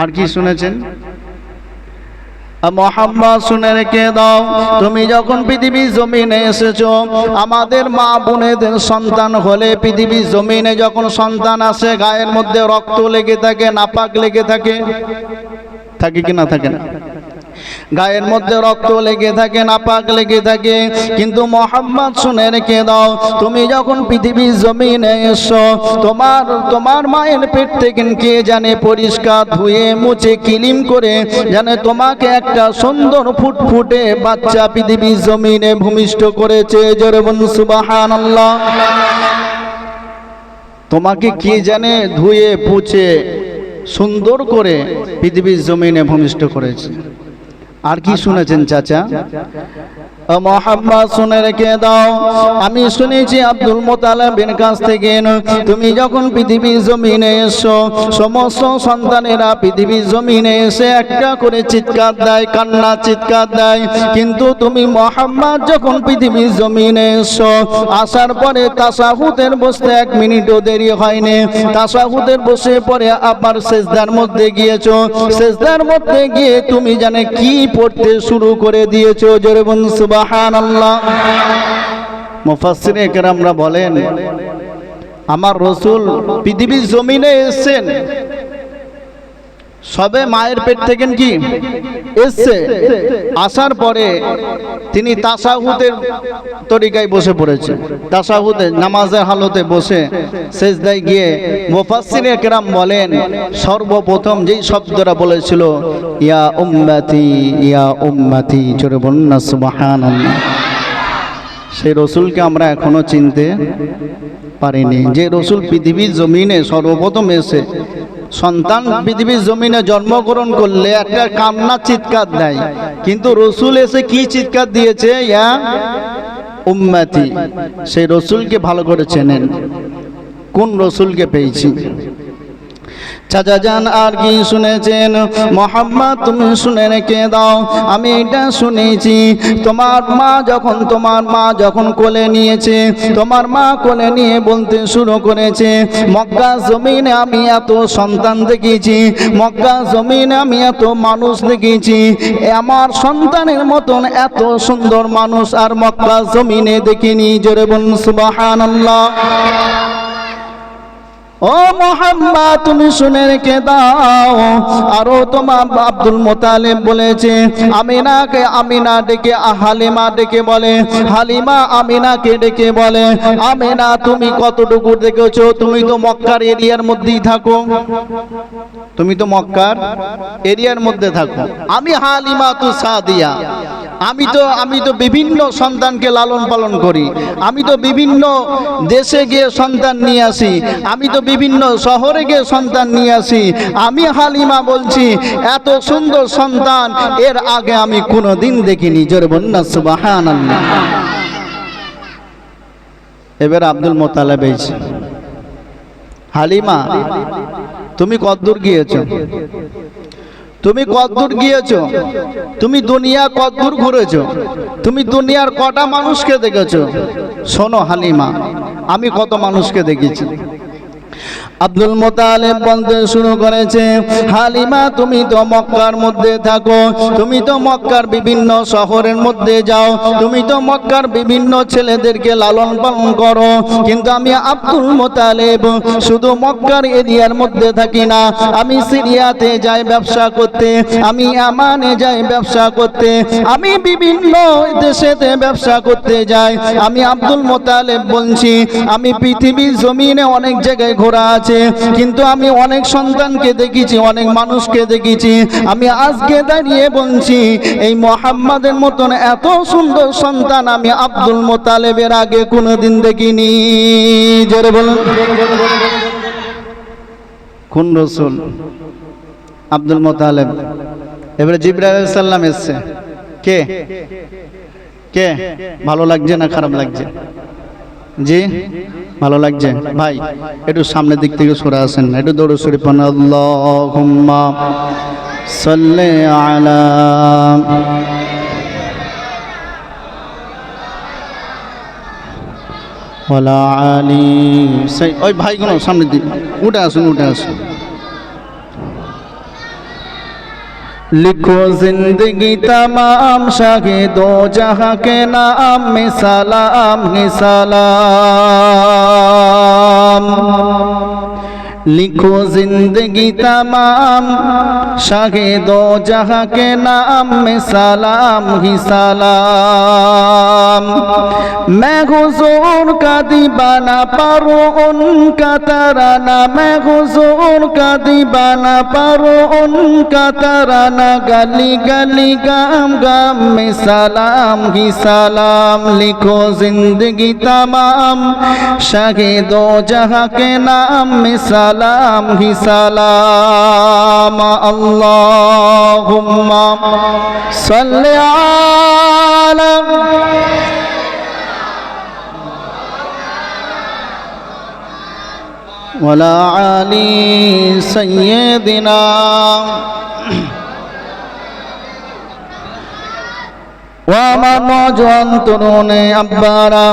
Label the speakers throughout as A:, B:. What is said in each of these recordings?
A: আর কি শুনেছেন? মোহাম্মদ শুনে রেখে দাও, তুমি যখন পৃথিবীর জমিনে এসেছো, আমাদের মা বোনেদের সন্তান হলে পৃথিবীর জমিনে যখন সন্তান আসে গায়ের মধ্যে রক্ত লেগে থাকে, নাপাক লেগে থাকে, থাকে কি না থাকে না? গায়ের মধ্যে রক্ত লেগে থাকে, নাপাক লেগে থাকে। কিন্তু মোহাম্মদ শুনে রেখে দাও, তুমি যখন পৃথিবীর জমিনে এসো, তোমার মায়ের পেট থেকে কে জানে পরিষ্কার ধুয়ে মুছে ক্লিন করে জানে তোমাকে একটা সুন্দর ফুটফুটে বাচ্চা পৃথিবীর জমিনে ভূমিষ্ঠ করেছে। জোরে বলুন সুবহানাল্লাহ। তোমাকে কে জানে ধুয়ে পুছে সুন্দর করে পৃথিবীর জমিনে ভূমিষ্ঠ করেছে। আর কি শুনেছেন চাচা? মোহাম্মদ শুনে রেখে দাও, আমি শুনেছি আব্দুল মুত্তালিবের কাছ থেকে, তুমি যখন পৃথিবীর জমিনে এসো, সমস্ত সন্তানেরা পৃথিবীর জমিনে এসে একটা করে চিৎকার দেয়, কান্না চিৎকার দেয়। কিন্তু তুমি মোহাম্মদ যখন পৃথিবীর জমিনে এসো, আসার পরে তাশাহুদের বসতে 1 মিনিটও দেরি হয়নি। তাশাহুদের বসে পরে আবার সিজদার মধ্যে গিয়েছো, সিজদার মধ্যে গিয়ে তুমি জানে কি পড়তে শুরু করে দিয়েছো। জোরে বলুন সুবহানাল্লাহ। মুফাসসিরে কেরামরা বলেন, আমার রাসূল পৃথিবীর জমিনে এসেছেন, সবে মায়ের পেট থেকে কি এসছে, আসার পরে তিনি তাশাহুদের তরিকায় বসে পড়েছে। তাশাহুদে নামাজের হালতে বসে সিজদায় গিয়ে মুফাসসিরে কেরাম বলেন, সর্বপ্রথম যেই শব্দটা বলেছিল ইয়া উম্মতি ইয়া উম্মতি, জোরে বলুন না সুবহানাল্লাহ। সেই রসুলকে আমরা এখনো চিনতে পারিনি, যে রসুল পৃথিবীর জমিনে সর্বপ্রথম এসে সন্তান পৃথিবীর জমিনে জন্মগ্রহণ করলে একটা কান্না চিৎকার দেয়, কিন্তু রসুল এসে কি চিৎকার দিয়েছে? ইয়া উম্মতি। সেই রসুলকে ভালো করে চেনেন, কোন রসুলকে পেয়েছি। চাচা জান আর কি শুনেছেন? মোহাম্মদ তুমি শুনে রেখে দাও, আমি এটা শুনেছি, তোমার মা যখন কোলে নিয়েছে, তোমার মা কোলে নিয়ে বলতে শুরু করেছে, মক্কা জমিনে আমি এত সন্তান দেখেছি, মক্কা জমিনে আমি এত মানুষ দেখেছি, আমার সন্তানের মতন এত সুন্দর মানুষ আর মক্কা জমিনে দেখিনি। জোরে বলুন সুবহানাল্লাহ। ও মুহাম্মদ তুমি শুনে রেখে দাও, আরো তোমার আব্দুল মুত্তালিব বলেছে, আমিনাকে আমিনা ডেকে হালিমা ডেকে বলে, হালিমা আমিনাকে ডেকে বলে, আমিনা তুমি কতটুকু দেখেছো? তুমি তো মক্কার এরিয়ার মধ্যেই থাকো, তুমি তো মক্কার এরিয়ার মধ্যে থাকো। আমি হালিমা তু সাদিয়া, আমি তো বিভিন্ন সন্তানকে লালন পালন করি, আমি তো বিভিন্ন দেশে গিয়ে সন্তান নিয়ে আসি, আমি তো বিভিন্ন শহরে গিয়ে সন্তান নিয়ে আসি। আমি হালিমা বলছি এত সুন্দর সন্তান এর আগে আমি কোনোদিন দেখিনি। জোরে বলুন না সুবহানাল্লাহ। এবার আব্দুল মুত্তালিব বলছে, হালিমা তুমি কতদূর গিয়েছো? তুমি কতদূর গিয়েছো? তুমি দুনিয়া কতদূর ঘুরেছো? তুমি দুনিয়ার কটা মানুষকে দেখেছো? শোনো হালিমা, আমি কত মানুষকে দেখেছি। আব্দুল মুত্তালিব বলতে শুরু করেছে, হালিমা তুমি তো মক্কার মধ্যে থাকো, তুমি তো মক্কার বিভিন্ন শহরের মধ্যে যাও, তুমি তো মক্কার বিভিন্ন ছেলেদেরকে লালন পালন করো, কিন্তু আমি আব্দুল মুত্তালিব শুধু মক্কার এরিয়ার মধ্যে থাকি না, আমি সিরিয়াতে যাই ব্যবসা করতে, আমি ইয়ামানে যাই ব্যবসা করতে, আমি বিভিন্ন দেশেতে ব্যবসা করতে যাই। আমি আব্দুল মুত্তালিব বলছি, আমি পৃথিবীর জমিনে অনেক জায়গায় ঘোরা আছে, কিন্তু আমি অনেক সন্তানকে দেখেছি, অনেক মানুষকে দেখেছি। আমি আজকে দাঁড়িয়ে বলছি এই মুহাম্মাদের মতন এত সুন্দর সন্তান আমি আব্দুল মুত্তালিবের আগে কোনোদিন দেখিনি। জোরে বলুন। কোন রাসূল? Abdul Muttalib. এবারে জিবরাইল আলাইহিস সালাম এসেছে। কে কে? ভালো লাগছে না খারাপ লাগছে? জি ভালো লাগছে। ভাই একটু সামনের দিক থেকে সরে আসেন, একটু দৌড়ে শরীফ পড়েন, আল্লাহুম্মা সাল্লি আলা ওয়ালা আলি। ওই ভাইগুলো সামনের দিক উঠে আসুন, উঠে আসুন। लिखो जिंदगी तमाम शाहे दो जहां के नाम में सलाम ही सलाम। लिखो जिंदगी तमाम शाहे दो जहां के नाम में सलाम ही सलाम। मैं हुजूर का दीवाना पढ़ूं उनका तराना, मैं हुजूर का दीवाना पढ़ूं उनका तराना। गली गली गाम गाम में सलाम ही सलाम। लिखो जिंदगी तमाम शाहे दो जहां के नाम में सलाम ही सलाम। अल्लाहुम्मा सल्ली अला वला आली सय्यदिना। আমার নওজোয়ান তরুণ আব্বারা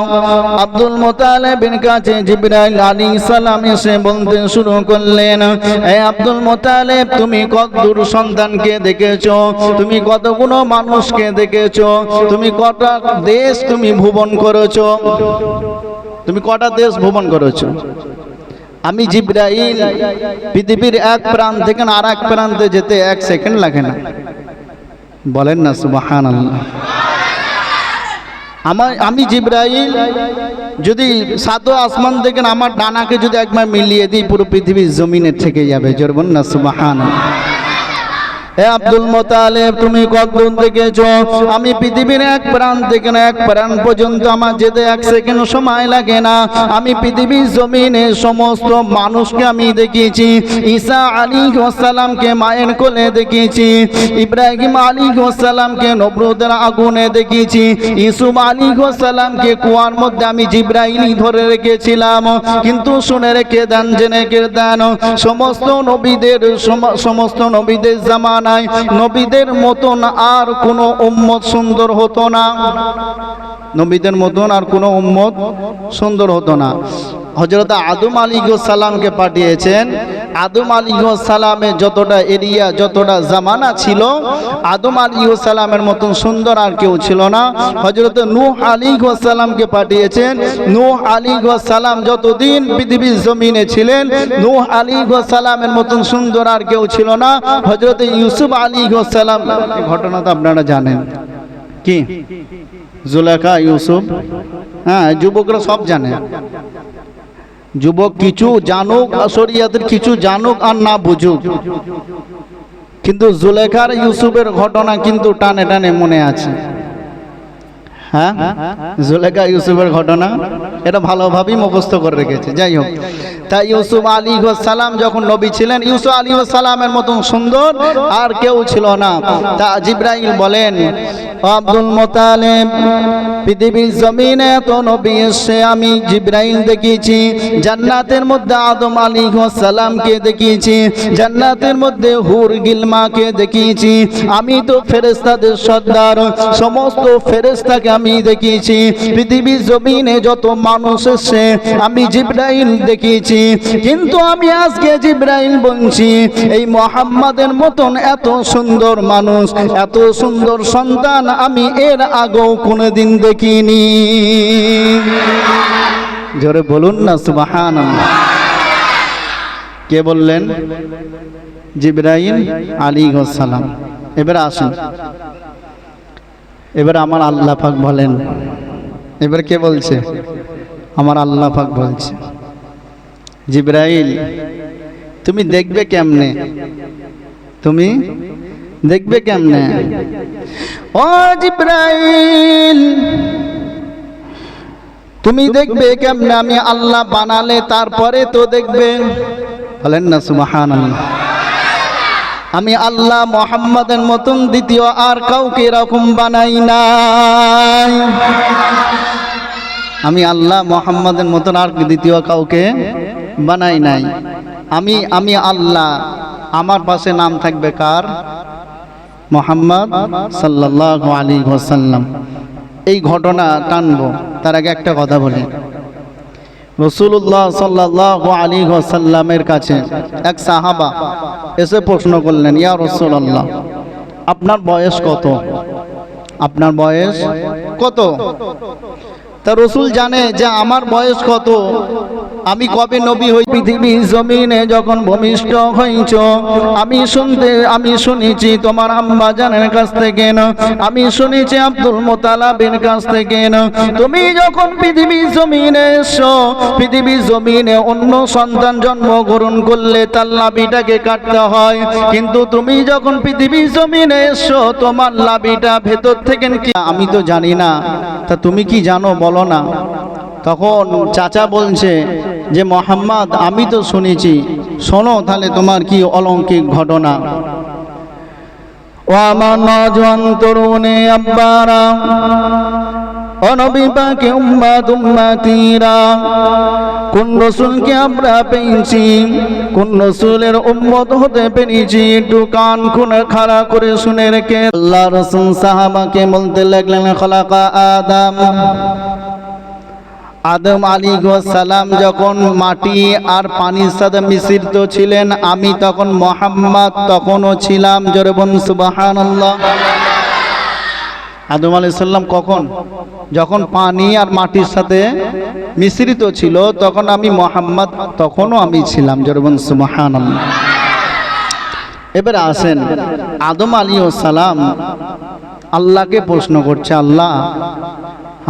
A: আব্দুল মুতালিবের কাছে জিবরাইল আলাইহিস সালাম এসে বলতে শুরু করলেন, হে আব্দুল মুতালিব, তুমি কতদূর সন্তানকে দেখেছো? তুমি কতগুলো মানুষকে দেখেছো? তুমি কটা দেশ তুমি ভ্রমণ করেছো? তুমি কটা দেশ ভ্রমণ করেছো? আমি জিবরাইল পৃথিবীর এক প্রান্ত থেকে আর এক প্রান্তে যেতে 1 সেকেন্ড লাগে না। বলেন না সুবহানাল্লাহ। আমি জিবরাইল যদি সাত আসমান থেকে আমার ডানাকে যদি একবার মিলিয়ে দিই পুরো পৃথিবীর জমিনে থেকে যাবে। জোর বলুন না সুবহানাল্লাহ। হে আব্দুল মুতালিব, তুমি কতদূর দেখেছো? আমি পৃথিবীর এক প্রান্ত থেকে এক প্রান্ত পর্যন্ত আমার যেতে 1 সেকেন্ড সময় লাগে না। আমি পৃথিবীর জমিনে সমস্ত মানুষকে আমি দেখিয়েছি। ঈসা আলাইহিস সালামকে মায়ের কোলে দেখিয়েছি, ইব্রাহিম আলাইহিস সালামকে নমরুদের আগুনে দেখিয়েছি, ইউসুফ আলাইহিস সালামকে কুয়ার মধ্যে আমি জিবরাইল ধরে রেখেছিলাম। কিন্তু শুনে রেখে দেন, জেনে রেখে দেন, সমস্ত নবীদের জামান নবীদের মতন আর কোন উম্মত সুন্দর হতো না। নবীদের মতন আর কোন উম্মত সুন্দর হতো না। হযরত আদম আলাইহিস সালামকে পাঠিয়েছেন। আদম আলাইহিস সালামের যতটা এরিয়া যতটা জামানা ছিল, আদম আলাইহিস সালামের মতন সুন্দর আর কেউ ছিল না। হযরত নূহ আলাইহিস সালামকে পাঠিয়েছেন। নূহ আলাইহিস সালাম যতদিন পৃথিবীর জমিনে ছিলেন, নূহ আলাইহিস সালামের মতন সুন্দর আর কেউ ছিল না। হযরত ইউসুফ আলাইহিস সালাম, ঘটনা তো আপনারা জানেন কি, জুলেখা ইউসুফ, হ্যাঁ যুবকরা সব জানে। যুবক কিছু জানুক, শরিয়াতের কিছু জানুক আর না বুঝুক, কিন্তু জুলেখার ইউসুফের ঘটনা কিন্তু টানে টানে মনে আছে। হ্যাঁ, জুলেখা ইউসুফের ঘটনা এটা ভালোভাবেই মুখস্থ করে রেখেছে। যাই হোক, তাই ইউসুফ আলাইহিস সালাম যখন নবী ছিলেন, ইউসুফ আলাইহিস সালামের মতন সুন্দর আর কেউ ছিল না। তা জিবরাইল বলেন, আব্দুল মুতালিব, পৃথিবীর জমিনে এত নবী এসে আমি জিবরাইল দেখিয়েছি। জান্নাতের মধ্যে আদম আলাইহিস সালামকে দেখিয়েছি, জান্নাতের মধ্যে হুর গিলমাকে দেখিয়েছি। আমি তো ফেরেশতাদের সর্দার, সমস্ত ফেরেশতাকে আমি দেখিয়েছি। পৃথিবীর জমিনে যত মানুষ এসে আমি জিবরাইল দেখিয়েছি। কিন্তু আমি আজকে জিবরাইল বলছি, এই মুহাম্মাদের মতন এত সুন্দর মানুষ, এত সুন্দর সন্তান আমি এর আগেও কোনোদিন দেখিনি। জোরে বলুন না সুবহানাল্লাহ। কে বললেন? জিবরাইল আলাইহিস সালাম। এবার আসুন, এবার আমার আল্লাহ পাক বলেন। এবার কে বলছে? আমার আল্লাহ পাক বলছে, জিবরাইল তুমি দেখবে কেমনে? তুমি দেখবে কেমনে? ও জিবরাইল তুমি দেখবে কেমনে? আমি আল্লাহ বানালে তারপরে তো দেখবে। বলেন না সুবহানাল্লাহ। আমি আল্লাহ মুহাম্মাদের মতন দ্বিতীয় আর কাউকে এরকম বানাই নাই। আমি আল্লাহ মুহাম্মাদের মতন আর দ্বিতীয় কাউকে বানাই নাই। আমি আল্লাহ, আমার পাশে নাম থাকবে কার? মুহাম্মদ সাল্লাল্লাহু আলাইহি ওয়াসাল্লাম। এই ঘটনা টানবো, তার আগে একটা কথা বলি। রাসূলুল্লাহ সাল্লাল্লাহু আলাইহি ওয়াসাল্লামের কাছে এক সাহাবা এসে প্রশ্ন করলেন, ইয়া রাসূলুল্লাহ, আপনার বয়স কত? আপনার বয়স কত? তা রসুল জানে যে আমার বয়স কত, আমি কবে নবী হই। পৃথিবীর জমিনে যখন ভূমিষ্ঠ হয়েছ আমি শুনেছি তোমার আম্মা জানের কাছ থেকে, আমি শুনেছি আব্দুল মুতালিবের কাছ থেকে। তুমি যখন পৃথিবীর জমিনে এসো, পৃথিবীর জমিনে অন্য সন্তান জন্মগ্রহণ করলে তার লাভিটাকে কাটতে হয়, কিন্তু তুমি যখন পৃথিবীর জমিনে এসো তোমার লাভিটা ভেতর থেকে কি আমি তো জানি না, তা তুমি কি জানো বলো না। তখন চাচা বলছে যে মোহাম্মদ আমি তো শুনেছি, শোনো তাহলে তোমার কি অলৌকিক ঘটনা। ও আমার নওজোয়ান তরুণে আব্বারা, ও নবী পাকে উম্মত উম্মতিরা, কোন রসুলকে আমরা পেয়েছি, কোন রসুলের উম্মত হতে পেরেছি, একটু কান খুলে খাড়া করে শুনে রেখে আল্লাহ রসুল সাহাবাকে বলতে লাগলেন, খলাকা আদম, আদম আলাইহিস সালাম যখন মাটি আর পানির সাথে মিশ্রিত ছিলেন, আমি তখন মুহাম্মদ তখনও ছিলাম। জোরে বলুন সুবহানাল্লাহ। আদম আলাইহিস সালাম কখন? যখন পানি আর মাটির সাথে মিশ্রিত ছিল তখন আমি মুহাম্মদ তখনও আমি ছিলাম। জোরে বলুন সুবহানাল্লাহ। এবারে আসেন, আদম আলাইহিস সালাম আল্লাহকে প্রশ্ন করছে, আল্লাহ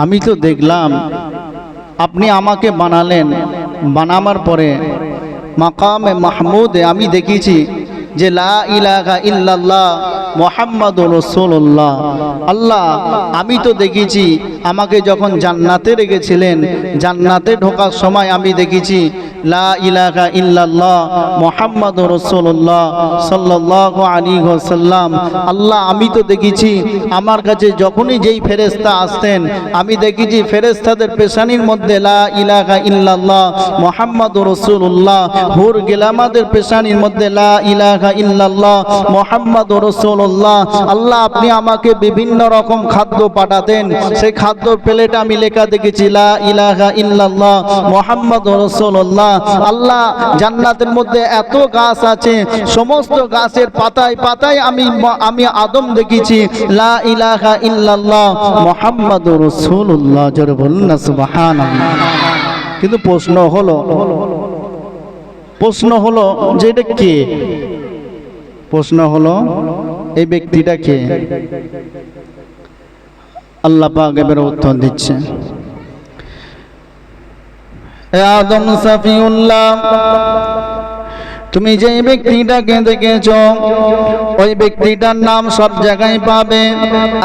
A: আমি তো দেখলাম আপনি আমাকে বানালেন, বানাবার পরে মাকামে মাহমুদে আমি দেখেছি যে লা ইলাহা ইল্লাল্লাহ মুহাম্মাদুর রাসূলুল্লাহ। আল্লাহ আমি তো দেখেছি আমাকে যখন জান্নাতে রেখেছিলেন, জান্নাতে ঢোকার সময় আমি দেখেছি লা ইলাহা ইল্লাল্লাহ মুহাম্মাদুর রাসূলুল্লাহ সাল্লাল্লাহু আলাইহি ওয়াসাল্লাম। আল্লাহ আমি তো দেখেছি আমার কাছে যখনই যেই ফেরেশতা আসতেন আমি দেখেছি ফেরেশতাদের পেশানির মধ্যে লা ইলাহা ইল্লাল্লাহ মুহাম্মাদুর রাসূলুল্লাহ, হুর গিলামাদের পেশানির মধ্যে লা ইলাহা ইল্লাল্লাহ মুহাম্মাদুর রাসূলুল্লাহ। আল্লাহ আপনি আমাকে বিভিন্ন রকম খাদ্য পাঠাতেন, সেই খাদ্যর প্লেট আমি লেখা দেখেছি লা ইলাহা ইল্লাল্লাহ মুহাম্মাদুর রাসূলুল্লাহ। আল্লাহ জান্নাতের মধ্যে এত গাছ আছে, সমস্ত গাছের পাতায় পাতায় আমি আদম দেখেছি লা ইলাহা ইল্লাল্লাহ মুহাম্মাদুর রাসূলুল্লাহ। জোরে বলুন না সুবহানাল্লাহ। কিন্তু প্রশ্ন হলো যে এটা কে? প্রশ্ন হলো এই ব্যক্তিটা কে? আল্লাহ পাক এবারে উত্তর দিচ্ছে, আদম সাফিউল্লাহ তুমি যে ব্যক্তিটাকে দেখেছ ওই ব্যক্তিটার নাম সব জায়গায় পাবে।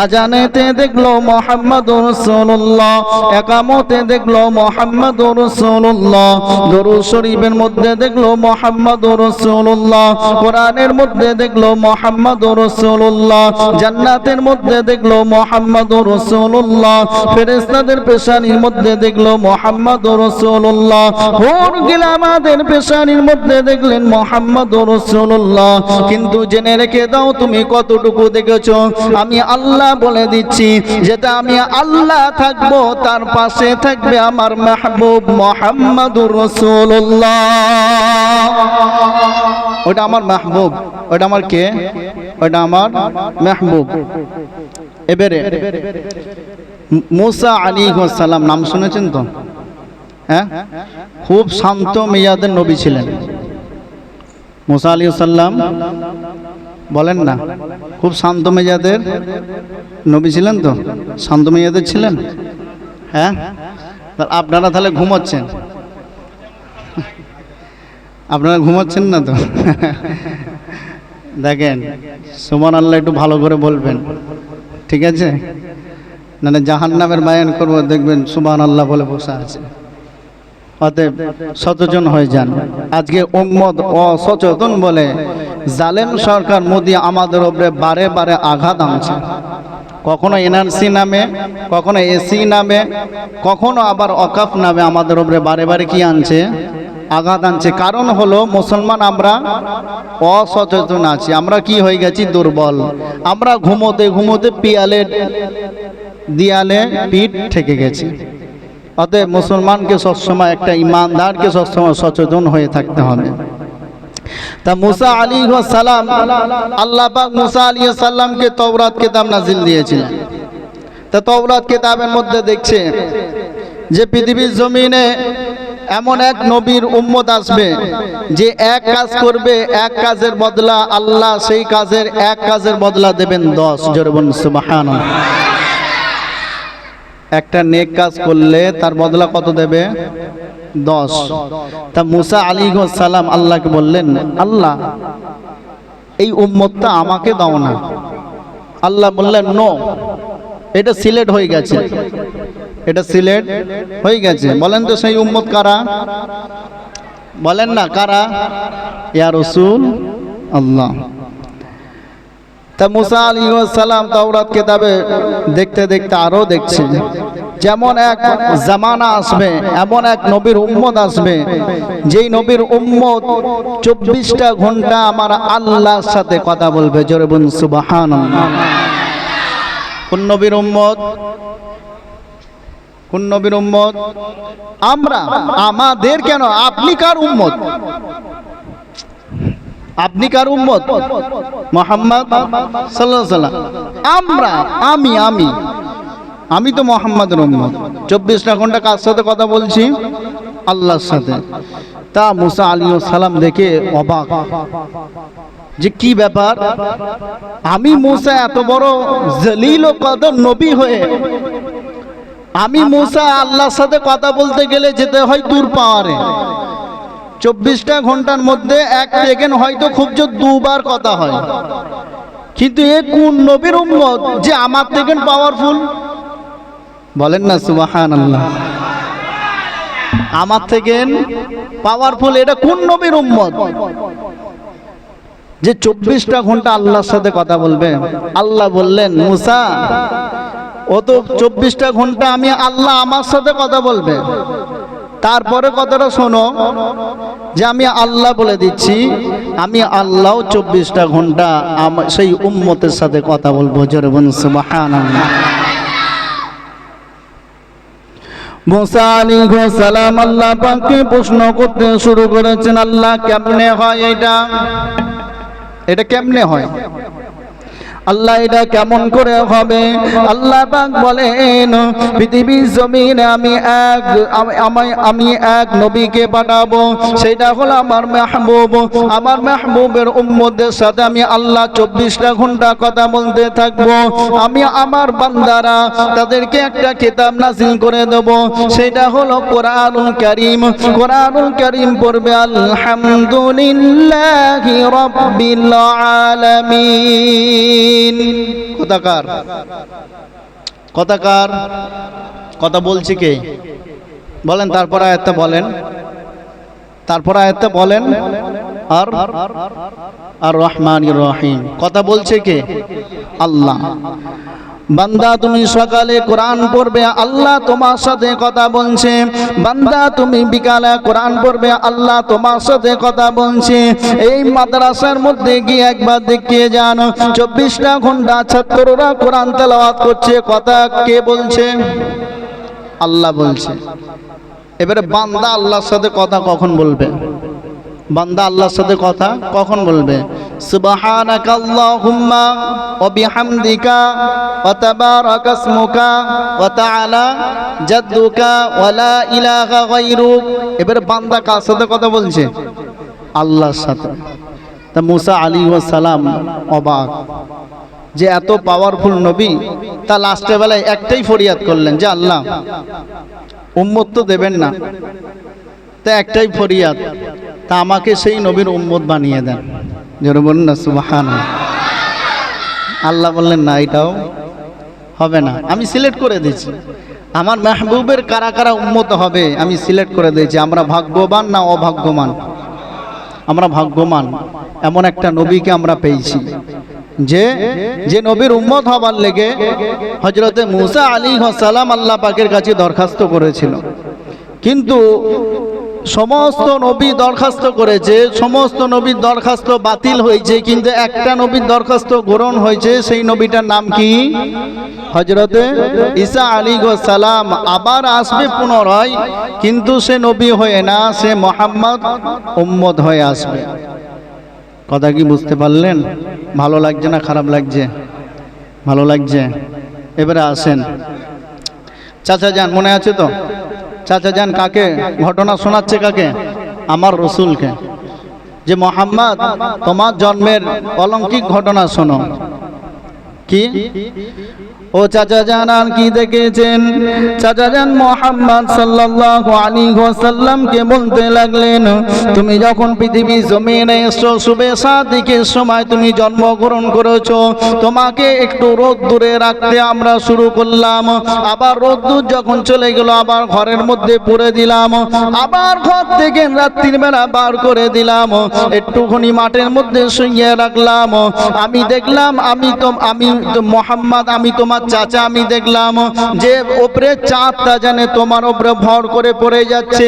A: আজানেতে দেখলো মুহাম্মাদুর রাসূলুল্লাহ, একামতে দেখলো মুহাম্মাদুর রাসূলুল্লাহ, দরুদ শরীফের মধ্যে দেখলো মুহাম্মাদুর রাসূলুল্লাহ, কোরআনের মধ্যে দেখলো মুহাম্মাদুর রাসূলুল্লাহ, জান্নাতের মধ্যে দেখলো মুহাম্মাদুর রাসূলুল্লাহ, ফেরেশতাদের পেশানির মধ্যে দেখলো মুহাম্মাদুর রাসূলুল্লাহ, হুর গিলামাদের পেশানির মধ্যে দেখলেন মুহাম্মাদুর রাসূলুল্লাহ। কিন্তু জেনে রেখে দাও তুমি কতটুকু দেখেছো। আমি আল্লাহ বলে দিচ্ছি, যেটা আমি আল্লাহ থাকবো তার পাশে থাকবে আমার মাহবুব মুহাম্মাদুর রাসূলুল্লাহ। ওটা আমার মাহবুব, ওটা আমার কে? ওটা আমার মাহবুব। এবারে মুসা আলাইহিস সালাম নাম শুনেছেন তো? হ্যাঁ, খুব শান্ত মেজাজের নবী ছিলেন মুসা আলাইহিস সালাম। বলেন না, খুব শান্ত মেজাজের নবী ছিলেন তো? শান্ত মেজাজের ছিলেন? হ্যাঁ, আপনারা তাহলে ঘুমাচ্ছেন? আপনারা ঘুমাচ্ছেন না তো? দেখেন সুবহানাল্লাহ একটু ভালো করে বলবেন, ঠিক আছে? না জাহান্নামের বায়ান করবো, দেখবেন সুবহানাল্লাহ বলে বসে আছে। অতএব সচেতন হয়ে যান। আজকে উম্মত অসচেতন বলে জালেম সরকার মোদি আমাদের উপরে বারে বারে আঘাত আনছে। কখনো এনআরসি নামে, কখনো এসি নামে, কখনো আবার অকাফ নামে আমাদের উপরে বারে বারে কি আনছে? আঘাত আনছে। কারণ হলো মুসলমান আমরা অসচেতন আছি, আমরা কি হয়ে গেছি? দুর্বল। আমরা ঘুমোতে ঘুমোতে দিয়ালে পিঠ ঠেকে গেছে। অতএব মুসলমানকে সবসময়, একটা ইমানদারকে সবসময় সচেতন হয়ে থাকতে হবে। তা মুসা আলাইহিস সালাম, আল্লাহ পাক মুসা আলাইহিস সালামকে তাওরাত কিতাব নাজিল দিয়েছিলেন। তা তাওরাত কিতাবের মধ্যে দেখছে যে পৃথিবীর জমিনে এমন এক নবীর উম্মত আসবে যে এক কাজ করবে, এক কাজের বদলা আল্লাহ সেই কাজের এক কাজের বদলা দেবেন 10। জোরে বলুন সুবহানাল্লাহ। একটা নেক কাজ করলে তার বদলা কত দেবে? 10। তা মুসা আলাইহিস সালাম আল্লাহকে বললেন, আল্লাহ এই উম্মতটা আমাকে দাও না। আল্লাহ বললেন, নো, এটা সিলেক্ট হয়ে গেছে, এটা সিলেক্ট হয়ে গেছে। বলেন তো সেই উম্মত কারা? বলেন না কারা? ইয়া রাসূল আল্লাহ। তা মুসা আলাইহিস সালাম তাওরাত কিতাবে দেখতে দেখতে আরো দেখছে যেমন এক জামানা আসবে, এমন এক নবীর উম্মত আসবে যেই নবীর উম্মত 24টা ঘন্টা আমার আল্লাহর সাথে কথা বলবে। জোরে বলুন সুবহানাল্লাহ। কোন নবীর উম্মত? কোন নবীর উম্মত? আমরা। আমাদের কেন? আপনি কার উম্মত? আপনি কার উম্মত? মুহাম্মদ সাল্লাল্লাহু আলাইহি সাল্লাম। আমরা, আমি তো মুহাম্মাদের উম্মত। 24টা ঘন্টা কার সাথে কথা বলছি? আল্লাহর সাথে। তা মুসা আলাইহিস সালাম দেখে অবাক যে কি ব্যাপার, আমি মুসা এত বড় জলিল ও কদর নবী হয়ে আমি মুসা আল্লাহর সাথে কথা বলতে গেলে যেতে হয় দূর পাহাড়ে। 24টা ঘন্টার মধ্যে এক সেকেন্ড হয়তো খুব জোর 2 বার কথা হয়, কিন্তু এ কোন নবীর উম্মত যে আমার থেকে পাওয়ারফুল? বলেন না সুবহানাল্লাহ। আমার থেকে পাওয়ারফুল এটা কোন নবীর উম্মত যে 24টা ঘন্টা আল্লাহর সাথে কথা বলবে? আল্লাহ বললেন, মুসা ও তো 24টা ঘন্টা আমি আল্লাহ আমার সাথে কথা বলবে। তারপরে কথাটা শোনো যে আমি আল্লাহ বলে দিচ্ছি, আমি আল্লাহ 24টা ঘন্টা সেই উম্মতের সাথে কথা বলবো। জোরে বলুন সুবহানাল্লাহ। মুসা আলাইহিস সালাম আল্লাহ পাককে প্রশ্ন করতে শুরু করেছেন, আল্লাহ কেমনে হয় এটা? এটা কেমনে হয়? আল্লাহ এটা কেমন করে হবে? আল্লাহ পাক বলেন, পৃথিবীর জমিনে আমি এক নবীকে পাঠাবো, সেটা হলো আমার মাহবুব। আমার মাহবুবের উম্মতদের সাথে আমি আল্লাহ 24টা ঘন্টা কথা বলতে থাকবো। আমি আমার বান্দারা তাদেরকে একটা কিতাব নাযিল করে দেব, সেটা হলো কোরআনুল কারীম। কোরআনুল কারীম পড়বে আলহামদুলিল্লাহি রাব্বিল আলামিন। কথাকার কথাকার কথা বলছি কে? বলেন। তারপর আয়াতটা বলেন, তারপর আয়াতটা বলেন। আর আর রহমানির রহিম কথা বলছে কে? আল্লাহ। বান্দা তুমি সকালে কোরআন পড়বে, আল্লাহ তোমার সাথে কথা বলছে। বান্দা তুমি বিকালে কোরআন পড়বে, আল্লাহ তোমার সাথে কথা বলছে। এই মাদ্রাসার মধ্যে গিয়ে একবার দেখিয়ে যান, 24টা ঘন্টা ছাত্ররা কোরআন তেলাওয়াত করছে। কথা কে বলছে? আল্লাহ বলছে। এবারে বান্দা আল্লাহর সাথে কথা কখন বলবে? বান্দা আল্লাহর সাথে কথা কখন বলবে? সুবহানাকাল্লাহুম্মা ওয়া বিহামদিকা ওয়া তাবারাকা ইসমুকা ওয়া তাআলা জাদ্দুকা ওয়া লা ইলাহা গায়রুক। এবারে বান্দা কার সাথে কথা বলছে? আল্লাহর সাথে। তা মুসা আলাইহিস সালাম অবাক যে এত পাওয়ারফুল নবী, তা লাস্টের বেলায় একটাই ফরিয়াদ করলেন যে আল্লাহ উম্মত তো দেবেন না, তা একটাই ফরিয়াদ, তা আমাকে সেই নবীর উম্মত বানিয়ে দেন। জোরে বলুন না সুবহানাল্লাহ। আল্লাহ বললেন, না, এটাও হবে না, আমি সিলেক্ট করে দিয়েছি। আমার মাহবুবের কারা কারা উম্মত হবে আমি সিলেক্ট করে দিয়েছি। আমরা ভাগ্যবান না অভাগ্যবান? আমরা ভাগ্যবান, এমন একটা নবীকে আমরা পেয়েছি যে নবীর উম্মত হবার লেগে হযরতে মুসা আলাইহিস সালাম আল্লাহ পাকের কাছে দরখাস্ত করেছিল। কিন্তু সমস্ত নবী দরখাস্ত করেছে, সমস্ত নবীর দরখাস্ত বাতিল হয়েছে, কিন্তু একটা নবীর দরখাস্ত গ্রহণ হয়েছে। সেই নবীটার নাম কি? হযরতে ঈসা আলাইহিস সালাম আবার আসবে পুনরায়, কিন্তু সে নবী হয়ে না, সে মুহাম্মদ উম্মত হয়ে আসবে। কথা কি বুঝতে পারলেন? ভালো লাগছে না খারাপ লাগছে? ভালো লাগছে। এবারে আসেন, চাচা যান, মনে আছে তো? চাচা যান কাকে ঘটনা শোনাচ্ছে? কাকে? আমার রসুলকে, যে মোহাম্মদ তোমার জন্মের অলৌকিক ঘটনা শোনো। কি? ও চাচা জান আর কি দেখেছেন? চাচা জান মোহাম্মদ সাল্লাল্লাহু আলাইহি ওয়াসাল্লামকে বলতে লাগলেন, তুমি যখন পৃথিবী জমিনে এসো, শুভে সাদিকের সময় তুমি জন্মগ্রহণ করেছো, তোমাকে একটু রোদ দূরে রাখতে আমরা শুরু করলাম, আবার রোদ দূর যখন চলে গেল আবার ঘরের মধ্যে পুরে দিলাম, আবার ঘর থেকে রাত্রির বেলা বার করে দিলাম, একটুখানি মাঠের মধ্যে শুইয়ে রাখলাম। আমি দেখলাম, আমি মোহাম্মদ, আমি তোমার চাচা, আমি দেখলাম যে উপরে চাঁদটা জানে তোমার উপরে ভর করে পড়ে যাচ্ছে।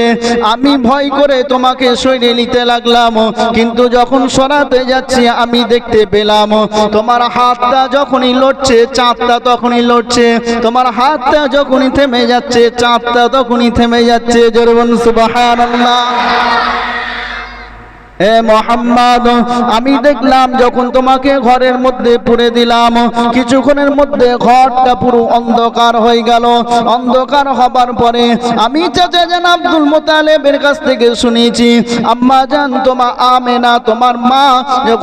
A: আমি ভয় করে তোমাকে সরিয়ে নিতে লাগলাম, কিন্তু যখন সরাতে যাচ্ছি আমি দেখতে পেলাম তোমার হাতটা যখনই লড়ছে চাঁদটা তখনই লড়ছে, তোমার হাতটা যখনই থেমে যাচ্ছে চাঁদটা তখনই থেমে যাচ্ছে। জোরে বলুন সুবহানাল্লাহ। এ মোহাম্মদ, আমি দেখলাম যখন তোমাকে ঘরের মধ্যে পুরে দিলাম, কিছুক্ষণের মধ্যে ঘরটা পুরো অন্ধকার হয়ে গেল। অন্ধকার হবার পরে আমি চাচা জান আব্দুল মুতালিবের কাছ থেকে শুনেছি, আম্মা জান তোমার আমেনা, তোমার মা,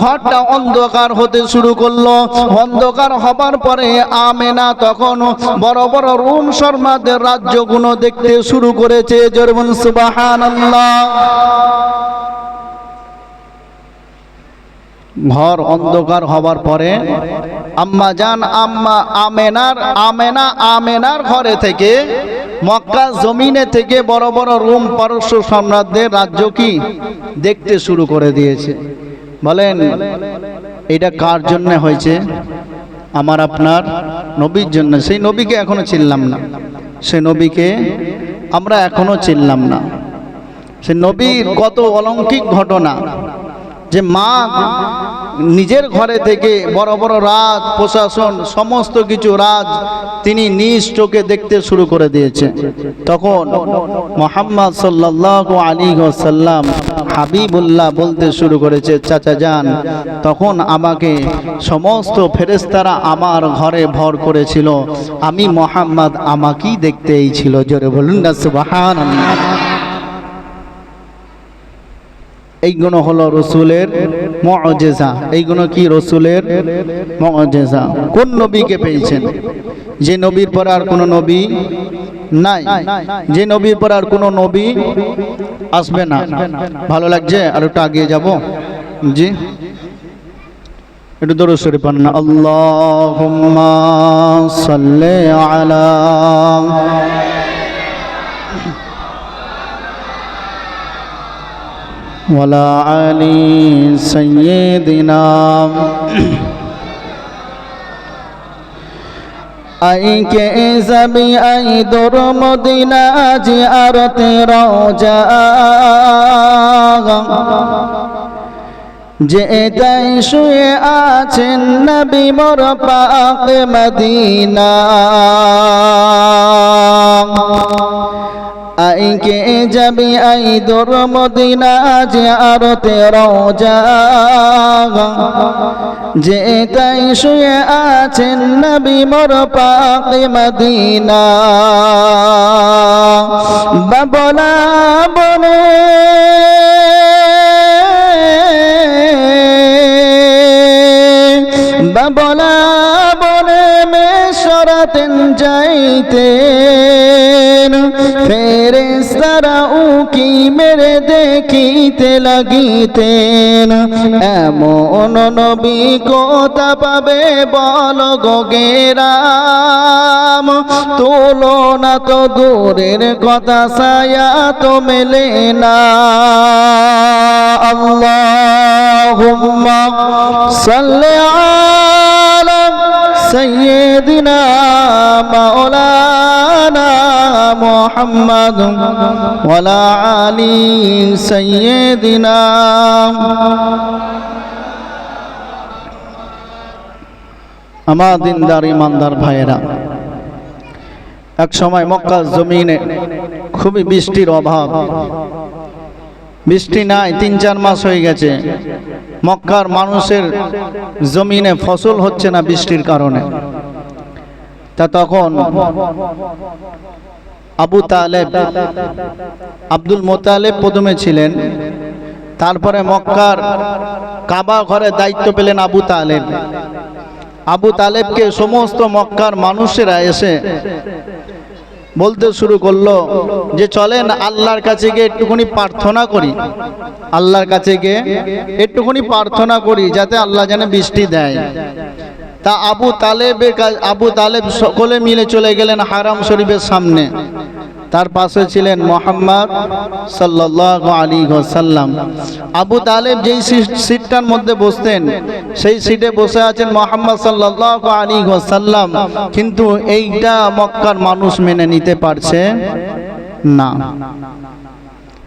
A: ঘরটা অন্ধকার হতে শুরু করলো। অন্ধকার হবার পরে আমেনা তখন বড় বড় রুম শর্মাদের রাজ্যগুলো দেখতে শুরু করেছে। জোরে বলুন সুবহানাল্লাহ। ঘর অন্ধকার হবার পরে আম্মা জান আমেনার ঘরে থেকে, মক্কা জমিনে থেকে বড় বড় রোম পারস্য সম্রাটদের রাজ্য কি দেখতে শুরু করে দিয়েছে। বলেন এটা কার জন্য হয়েছে? আমার আপনার নবীর জন্য। সেই নবীকে এখনো চিনলাম না, সেই নবীকে আমরা এখনো চিনলাম না। সেই নবীর কত অলৌকিক ঘটনা, যে মা নিজের ঘরে থেকে বড় বড় রাজ প্রশাসন সমস্ত কিছু রাজ তিনি নিজ চোখে দেখতে শুরু করে দিয়েছে। তখন মুহাম্মদ সাল্লাল্লাহু আলাইহি ওয়াসাল্লাম হাবিবুল্লাহ বলতে শুরু করেছে, চাচা যান তখন আমাকে সমস্ত ফেরেশতারা আমার ঘরে ভর করেছিল, আমি মুহাম্মদ আমাকেই দেখতেই ছিল। জোরে বলুন না সুবহানাল্লাহ। এইগুলো হলো রসুলের মুআজিজা। এইগুলো কি রসুলের মুআজিজা। কোন নবীকে পেয়েছেন? যে নবীর পর আর কোনো নবী নাই, যে নবীর পর আর কোনো নবী আসবে না। ভালো লাগছে? আর একটু আগিয়ে যাব। জি একটু দরুদ শরীফ পড়ুন না। আল্লাহুম্মা সাল্লি আলা ওয়ালা আলি সাইয়্যিদিনা। আই কে যাবি আই দর মদিনা জিয়ারতে রওজা, যে তাই শুয়ে আছেন নবী মোর পাক মদিনা। আই কে যাবি আই দর মদিনা জিয়ারতে রওজা, যে তাই শুয়ে আছেন নবী মোর পাক মদিনা। বাবলা বনে বাবলা বনে মেশরাতেন যাইতেন, ফেরেশতারা উকি মেরে দেখিতে লাগিতেন। এমন নবী কোথা পাবে বল গো গেরাম, তুলনা তো দূরের কথা ছায়া তো মেলে না। আল্লাহুম্মা সাল্লি আলা সাইয়্যিদিনা মাওলানা মুহাম্মদ ওয়ালা আলি সাইয়্যিদিনা। আমার দিনদার ইমানদার ভাইয়েরা, এক সময় মক্কা জমিনে খুবই বৃষ্টির অভাব, বৃষ্টি নাই, ৩-৪ মাস হয়ে গেছে। মক্কার মানুষের জমিনে ফসল হচ্ছে না বৃষ্টির কারণে। তা তখন আবু তালেব, আব্দুল মোতালেব প্রথমে ছিলেন, তারপরে মক্কার কাবা ঘরের দায়িত্ব পেলেন আবু তালেব। আবু তালেবকে সমস্ত মক্কার মানুষেরা এসে বলতে শুরু করলো যে চলেন আল্লাহর কাছে গিয়ে একটুখানি প্রার্থনা করি, আল্লাহর কাছে গিয়ে একটুখানি প্রার্থনা করি যাতে আল্লাহ যেন বৃষ্টি দেয়। তা আবু তালেব সকলে মিলে চলে গেলেন হারাম শরীফের সামনে। তার পাশে ছিলেন মুহাম্মদ সাল্লাল্লাহু আলাইহি ওয়াসাল্লাম। আবু তালেব যেই সিটটার মধ্যে বসতেন সেই সিটে বসে আছেন মুহাম্মদ সাল্লাল্লাহু আলাইহি ওয়াসাল্লাম, কিন্তু এইটা মক্কার মানুষ মেনে নিতে পারছে না।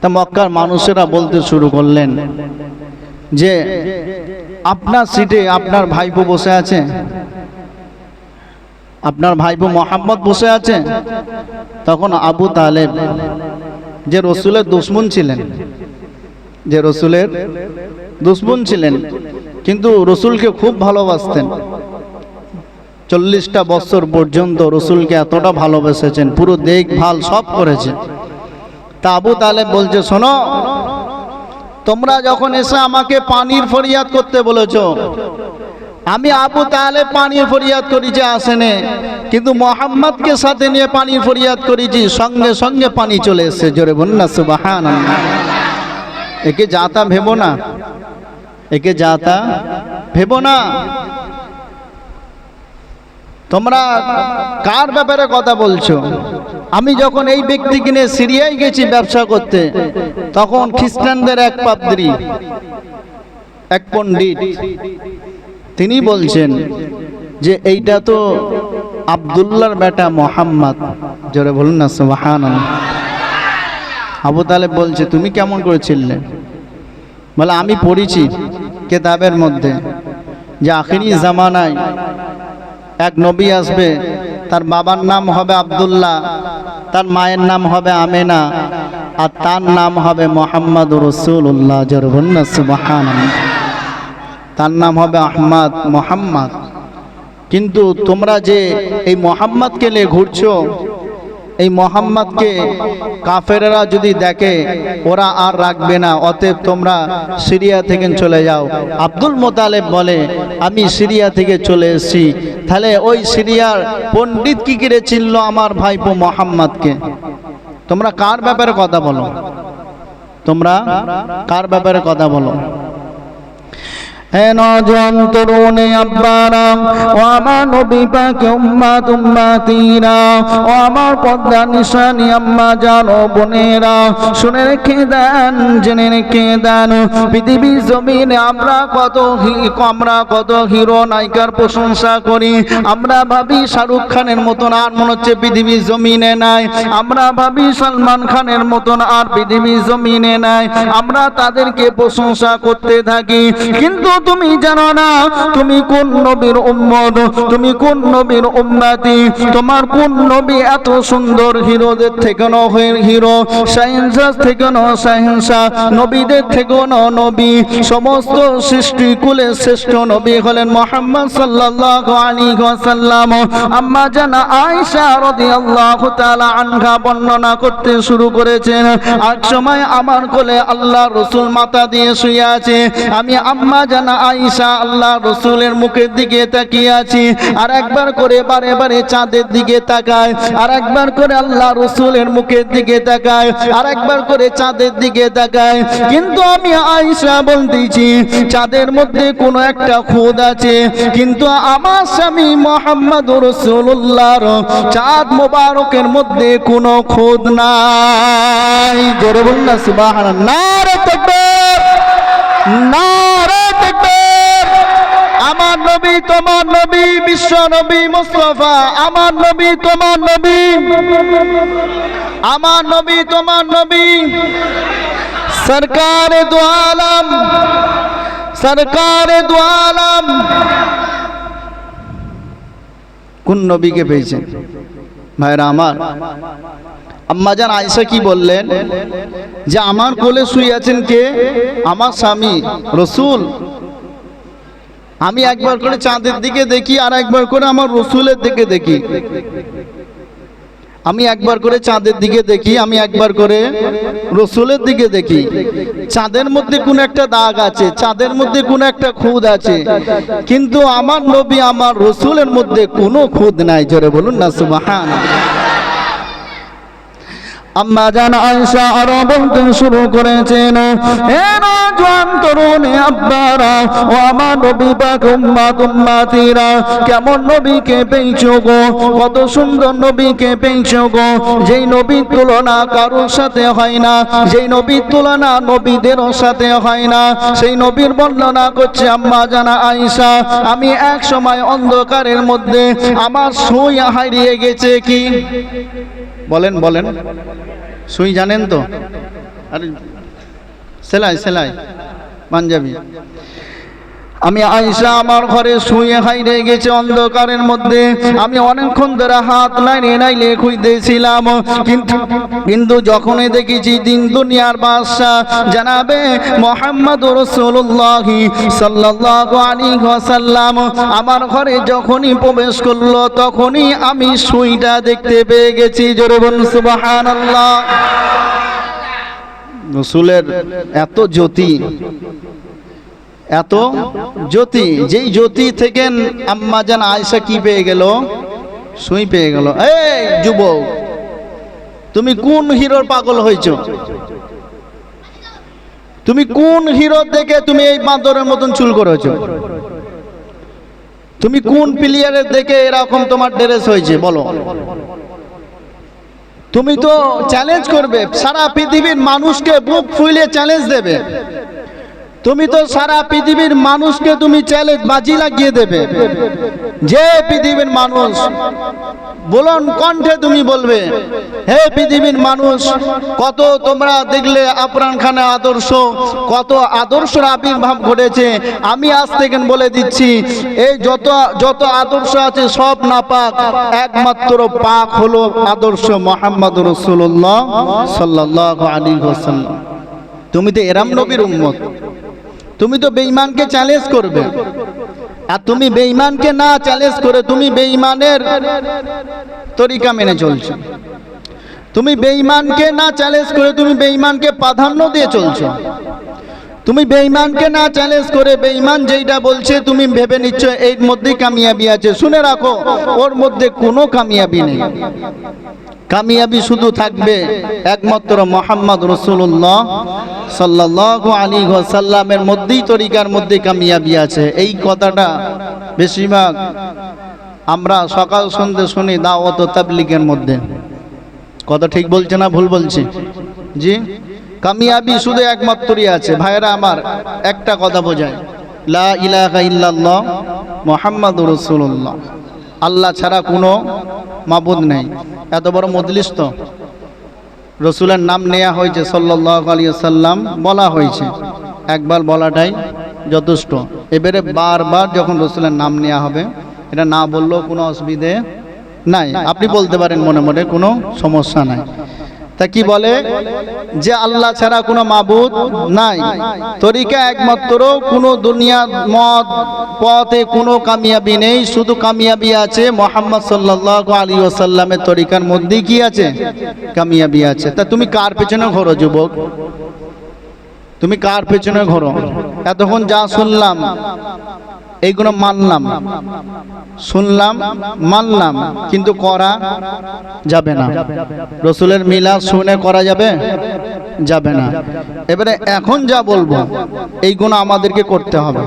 A: তা মক্কার মানুষেরা বলতে শুরু করলেন যে আপনার সিটে আপনার ভাইপো বসে আছে, আপনার ভাইপো মোহাম্মদ বসে আছে। তখন আবু তালেব যে রসুলের দুশমন ছিলেন, যে রসুলের দুশমন ছিলেন, কিন্তু রসুলকে খুব ভালোবাসতেন, 40টা বছর পর্যন্ত রসুলকে এতটা ভালোবেসেছেন, পুরো দেখভাল সব করেছে। তা আবু তালেব বলছে শোনো, তোমরা যখন এসে আমাকে পানির ফরিয়াদ করতে বলেছো, আমি আবু তালেব পানির ফরিয়াদ করেছি আসেনে, কিন্তু মোহাম্মদকে সাথে নিয়ে পানির ফরিয়াদ করেছি, সঙ্গে সঙ্গে পানি চলে এসেছে। জোরে বলুন না সুবহানাল্লাহ। একে যাতা ভেবো না, একে যাতা ভেবো না। তোমরা কার ব্যাপারে কথা বলছো? আমি যখন এই ব্যক্তিকে নিয়ে সিরিয়ায় গেছি ব্যবসা করতে, তখন খ্রিস্টানদের এক পাদ্রী, এক পণ্ডিত, তিনি বলছেন যে এইটা তো আব্দুল্লাহর বেটা মোহাম্মদ। জোরে বলুন না সুবহানাল্লাহ। আবু তালেব বলছে তুমি কেমন করে চিনলে? বলে আমি পড়েছি কিতাবের মধ্যে যে আখিরি জামানায় এক নবী আসবে, তার বাবার নাম হবে আব্দুল্লাহ, তার মায়ের নাম হবে আমেনা, আর তার নাম হবে মোহাম্মদুর রাসূলুল্লাহ। জোরে বলুন না সুবহানাল্লাহ। তার নাম হবে আহমদ, মোহাম্মদ। কিন্তু তোমরা যে এই মোহাম্মদকে নিয়ে ঘুরছো, এই মোহাম্মদকে কাফেররা যদি দেখে ওরা আর রাখবে না, অতএব তোমরা সিরিয়া থেকে চলে যাও। আব্দুল মোতালেব বলে আমি সিরিয়া থেকে চলে এসেছি। তাহলে ওই সিরিয়ার পণ্ডিত কি করে চিনল আমার ভাইপো মোহাম্মদকে? তোমরা কার ব্যাপারে কথা বলো? তোমরা কার ব্যাপারে কথা বলো? হে নওজোয়ান তরুণ আব্বারা, ও আমার নবী পাক উম্মাত উম্মাতিরা, ও আমার পর্দা নিশানি আম্মা জানো বোনেরা, শুনে রেখে দেন, জেনে রেখে দেন, পৃথিবীর জমিনে আমরা কত হিরো নায়িকার প্রশংসা করি। আমরা ভাবি শাহরুখ খানের মতন আর মনে হচ্ছে পৃথিবীর জমিনে নাই, আমরা ভাবি সলমান খানের মতন আর পৃথিবীর জমিনে নাই, আমরা তাদেরকে প্রশংসা করতে থাকি। কিন্তু তুমি জানো না তুমি কোন নবীর উম্মত, তুমি কোন নবীর উম্মতি, তোমার কোন নবী এত সুন্দর, হিরোদের থেকে ন হিরো, শাহিনশাহ থেকে ন শাহিনশাহ, নবীদের থেকে ন নবী, সমস্ত সৃষ্টি কুলে শ্রেষ্ঠ নবী হলেন মুহাম্মদ সাল্লাল্লাহু আলাইহি ওয়াসাল্লাম। আম্মা জানা আয়েশা রাদিয়াল্লাহু তাআলা আনহা বর্ণনা করতে শুরু করেছেন, এক সময় আমার কোলে আল্লাহ রাসূল মাথা দিয়ে শুয়ে আছে, আমি আম্মা জানা আয়েশা আল্লাহ রাসূলের মুখের দিকে তাকিয়ে আছি, আর একবার করে বারে বারে চাঁদের দিকে তাকায়, আর একবার করে আল্লাহ রাসূলের মুখের দিকে তাকায়, আর একবার করে চাঁদের দিকে তাকায়। কিন্তু আমি আয়েশা বলতেছি চাঁদের মধ্যে কোনো একটা খুদ আছে, কিন্তু আমার স্বামী মুহাম্মদুর রাসূলুল্লাহর চাঁদ মোবারকের মধ্যে কোনো খুদ নাই। জোরে বলুন না সুবহানাল্লাহ। নারে তাকবীর, নারে তাকবীর। আমার নবী তোমার নবী, বিশ্ব নবী মুস্তাফা, আমার নবী তোমার নবী, আমার নবী তোমার নবী, সরকারে দু আলম, সরকারে দু আলম। কোন নবীকে পেয়েছেন ভাইরা আমার? আম্মাজান আয়েশা কি বললেন যে আমার কোলে শুয়ে আছেন কে? আমার স্বামী রাসূল আমি একবার করে চাঁদের দিকে দেখি, আর একবার করে আমার রসুলের দিকে দেখি। আমি একবার করে চাঁদের দিকে দেখি, আমি একবার করে রসুলের দিকে দেখি। চাঁদের মধ্যে কোন একটা দাগ আছে, চাঁদের মধ্যে কোন একটা খুদ আছে, কিন্তু আমার নবী আমার রসুলের মধ্যে কোনো খুদ নাই। জোরে বলুন না সুবহানাল্লাহ। আম্মা জান আয়েশা আরো বলতে শুরু করেছেন, হে নওজোয়ান তরুণ আব্বারা ও আমার নবী পাক উম্মাত উম্মাতিরা, কেমন নবীকে পেয়েছো গো, কত সুন্দর নবীকে পেয়েছো গো, যেই নবীর তুলনা কারোর সাথে হয় না, যেই নবীর তুলনা নবীদেরও সাথে হয় না, সেই নবীর বর্ণনা করছে আম্মা জান আয়েশা। আমি এক সময় অন্ধকারের মধ্যে আমার সুই হারিয়ে গেছে। কি বলেন বলেন, সুই জানেন তো? আরে সেলাই সেলাই পাঞ্জাবি। আমি আয়েশা আমার ঘরে শুয়ে হারিয়ে গেছে অন্ধকারের মধ্যে। আমি অনেকক্ষণ ধরে হাত নাইলে খুঁজতেছিলাম, কিন্তু যখনই দেখেছি দিন দুনিয়ার বাদশা জনাবে মুহাম্মদুর রাসূলুল্লাহ সাল্লাল্লাহু আলাইহি ওয়াসাল্লাম আমার ঘরে যখনই প্রবেশ করলো, তখনই আমি সুইটা দেখতে পেয়ে গেছি। জোরে বলুন সুবহানাল্লাহ। রাসূলের এত জ্যোতি, এত জ্যোতি, যেই জ্যোতি থেকে আম্মা জান আয়েশা কি পেয়ে গেল? সুই পেয়ে গেল। এই যুবক, তুমি কোন হিরোর পাগল হয়েছো? তুমি কোন হিরো দেখে তুমি এই বাঁদরের মতন চুল করেছো? তুমি কোন প্লেয়ারের দেখে এরকম তোমার ড্রেস হয়েছে বলো? তুমি তো চ্যালেঞ্জ করবে, সারা পৃথিবীর মানুষকে বুক ফুলে চ্যালেঞ্জ দেবে। তুমি তো সারা পৃথিবীর মানুষকে তুমি চ্যালেঞ্জ বাজি লাগিয়ে দেবে। যে পৃথিবীর মানুষ বলুন কণ্ঠে তুমি বলবে, হে পৃথিবীর মানুষ, কত তোমরা দেখলে আফরান খানের আদর্শ, কত আদর্শের আবির্ভাব ঘটেছে। আমি আজ থেকে বলে দিচ্ছি, এই যত আদর্শ আছে সব নাপাক, একমাত্র পাক হলো আদর্শ মুহাম্মদুর রাসূলুল্লাহ সাল্লাল্লাহু আলাইহি ওয়াসাল্লাম। তুমি তো এরম নবীর উম্মত, তুমি তো বেঈমানকে চ্যালেঞ্জ করবে। আর তুমি বেঈমানকে না চ্যালেঞ্জ করে তুমি বেঈমানের তরিকা মেনে চলছো। তুমি বেঈমানকে না চ্যালেঞ্জ করে তুমি বেঈমানকে প্রাধান্য দিয়ে চলছো। তুমি বেঈমানকে না চ্যালেঞ্জ করে বেঈমান যেইটা বলছে তুমি ভেবে নিচ্ছ এর মধ্যেই কামিয়াবি আছে। শুনে রাখো, ওর মধ্যে কোনো কামিয়াবি নেই। কামিয়াবি শুধু থাকবে একমাত্র মুহাম্মদ রাসূলুল্লাহ সাল্লাল্লাহু আলাইহি ওয়াসাল্লামের মধ্যেই, তরিকার মধ্যে কামিয়াবি আছে। এই কথাটা বেশিরভাগ আমরা সকাল সন্ধ্যে শুনি দাওয়াত ও তাবলীগের মধ্যে। কথা ঠিক বলছে না ভুল বলছি? জি, কামিয়াবি শুধু একমাত্রই আছে। ভাইরা আমার, একটা কথা বোঝায়, লা ইলাহা ইল্লাল্লাহ মুহাম্মাদুর রাসূলুল্লাহ, আল্লাহ ছাড়া কোনো মাবুদ নেই। এত বড় মজলিস তো রসুলের নাম নেওয়া হয়েছে, সাল্লাল্লাহু আলাইহি ওয়াসাল্লাম বলা হয়েছে, একবার বলাটাই যথেষ্ট। এবারে বারবার যখন রসুলের নাম নেওয়া হবে, এটা না বললেও কোনো অসুবিধে নাই, আপনি বলতে পারেন মনে মনে, কোনো সমস্যা নাই। তা কি বলে যে আল্লাহ ছাড়া কোনো মাবুদ নাই, তরিকা একমাত্র, কোনো দুনিয়ার মত পথে কোনো কামিয়াবি নেই। শুধু কামিয়াবি আছে মুহাম্মদ সাল্লাল্লাহু আলাইহি ওয়াসাল্লামের তরিকার মধ্যে কি আছে? কামিয়াবি আছে। তা তুমি কার পেছনে ঘোরো যুবক? তুমি কার পেছনে ঘোরো? এতক্ষণ যা শুনলাম এইগুলো মানলাম, শুনলাম মানলাম, কিন্তু করা যাবে না। রসুলের মিলাদ শুনে করা যাবে? যাবে না। এবারে এখন যা বলবো এইগুলো আমাদেরকে করতে হবে।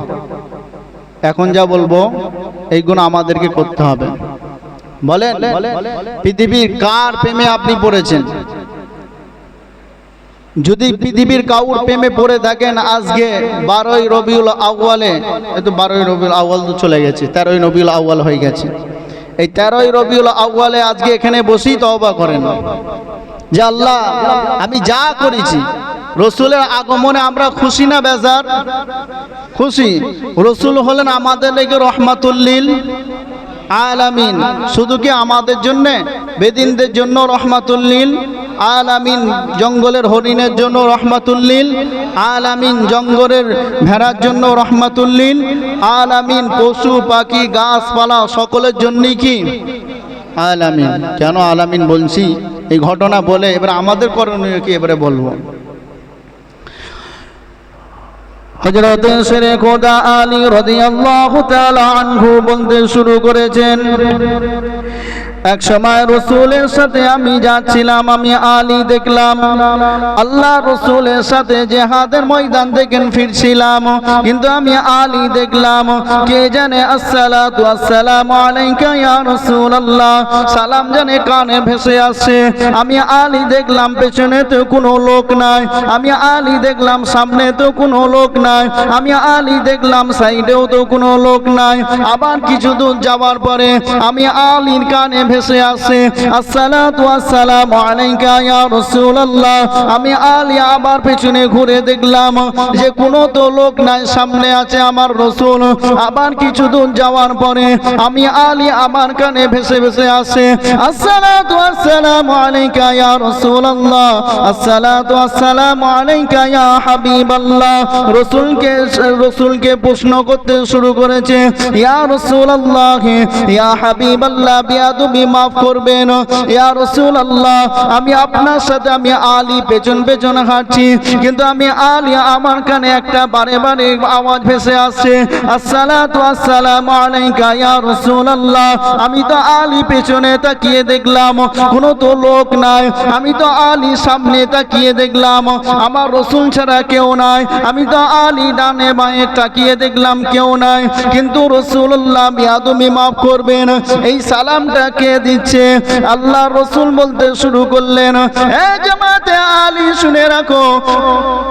A: এখন যা বলবো এইগুলো আমাদেরকে করতে হবে। বলেন, পৃথিবীর কার প্রেমে আপনি পড়েছেন? যদি পৃথিবীর কাউর প্রেমে পড়ে থাকেন, আজকে 12ই রবিউল আউয়ালে, এতো 12ই রবিউল আউয়াল তো চলে গেছে, 13ই রবিউল আউয়াল হয়ে গেছে। এই 13ই রবিউল আউয়ালে আজকে এখানে বসেই তওবা করেন যে আল্লাহ, আমি যা করেছি, রসুলের আগমনে আমরা খুশি না বেজার? খুশি। রসুল হলেন আমাদের লেগে রহমাতুল লিল আলামিন। শুধু কি আমাদের জন্য, বেদিনদের জন্য রহমাতুল লিল আলামিন জঙ্গলের হরিণের জন্য রহমাতুল্লিল আলামিন, জঙ্গলের ভেড়ার জন্য রহমাতুল্লিল আলামিন, পশু পাখি গাছপালা সকলের জন্যই কি আলামিন। কেন আলামিন বলছি এই ঘটনা বলে এবারে আমাদের করণীয় কি এবারে বলবো। হযরত শেরে খোদা আলী রাদিয়াল্লাহু তাআলা আনহু বলতে শুরু করেছেন, এক সময় রসুলের সাথে আমি যাচ্ছিলাম, আমি আলী দেখলাম আল্লাহ রসুলের সাথে জিহাদের ময়দান থেকে ফিরছিলাম, কিন্তু আমি আলী দেখলাম কে জানে আসসালাতু আসসালামু আলাইকা ইয়া রাসূলুল্লাহ সালাম জানে কানে ভেসে আসছে। আমি আলী দেখলাম পেছনে তো কোনো লোক নাই, আমি আলী দেখলাম সামনে তো কোনো লোক নাই, আমি আলী দেখলাম সাইডেও তো কোনো লোক নাই। আবার কিছু দূর যাওয়ার পরে আমি আলীর কানে ভেসে আসে আসসালাতু আসসালামু আলাইকা ইয়া রাসূলুল্লাহ। আমি আলী আবার পেছনে ঘুরে দেখলাম যে কোনো তো লোক নাই, সামনে আছে আমার রসুল। আবার কিছু দূর যাওয়ার পরে আমি আলী আবার কানে ভেসে ভেসে আসে আসসালাতু আসসালামু আলাইকা ইয়া রাসূলুল্লাহ, আসসালাতু আসসালামু আলাইকা ইয়া হাবিবাল্লাহ। রসুলকে প্রশ্ন করতে শুরু করেছে, ইয়া রাসূলুল্লাহ ইয়া হাবিবাল্লাহ বিয়াদবি মাফ করবেন, ইয়া রাসূলুল্লাহ আমি আপনার সাথে আমি আলী পেছন পেছন হাঁটছি, কিন্তু আমি আলী আমার কানে একটা বারে বারে আওয়াজ ভেসে আসছে আসসালাতু আসসালামু আলাইকা ইয়া রাসূলুল্লাহ। আমি তো আলী পেছনে তাকিয়ে দেখলাম কোনো তো লোক নাই, আমি তো আলী সামনে তাকিয়ে দেখলাম আমার রসুল ছাড়া কেউ নাই, আমি তো আলী ডানে বাঁয়ে তাকিয়ে দেখলাম কেউ নাই, কিন্তু রাসূলুল্লাহ বিয়াদবি মাফ করবেন এই সালামটা কে দিচ্ছে? আল্লাহ রসুল বলতে শুরু করলেন, এ জামাতে আলী শুনে রাখো,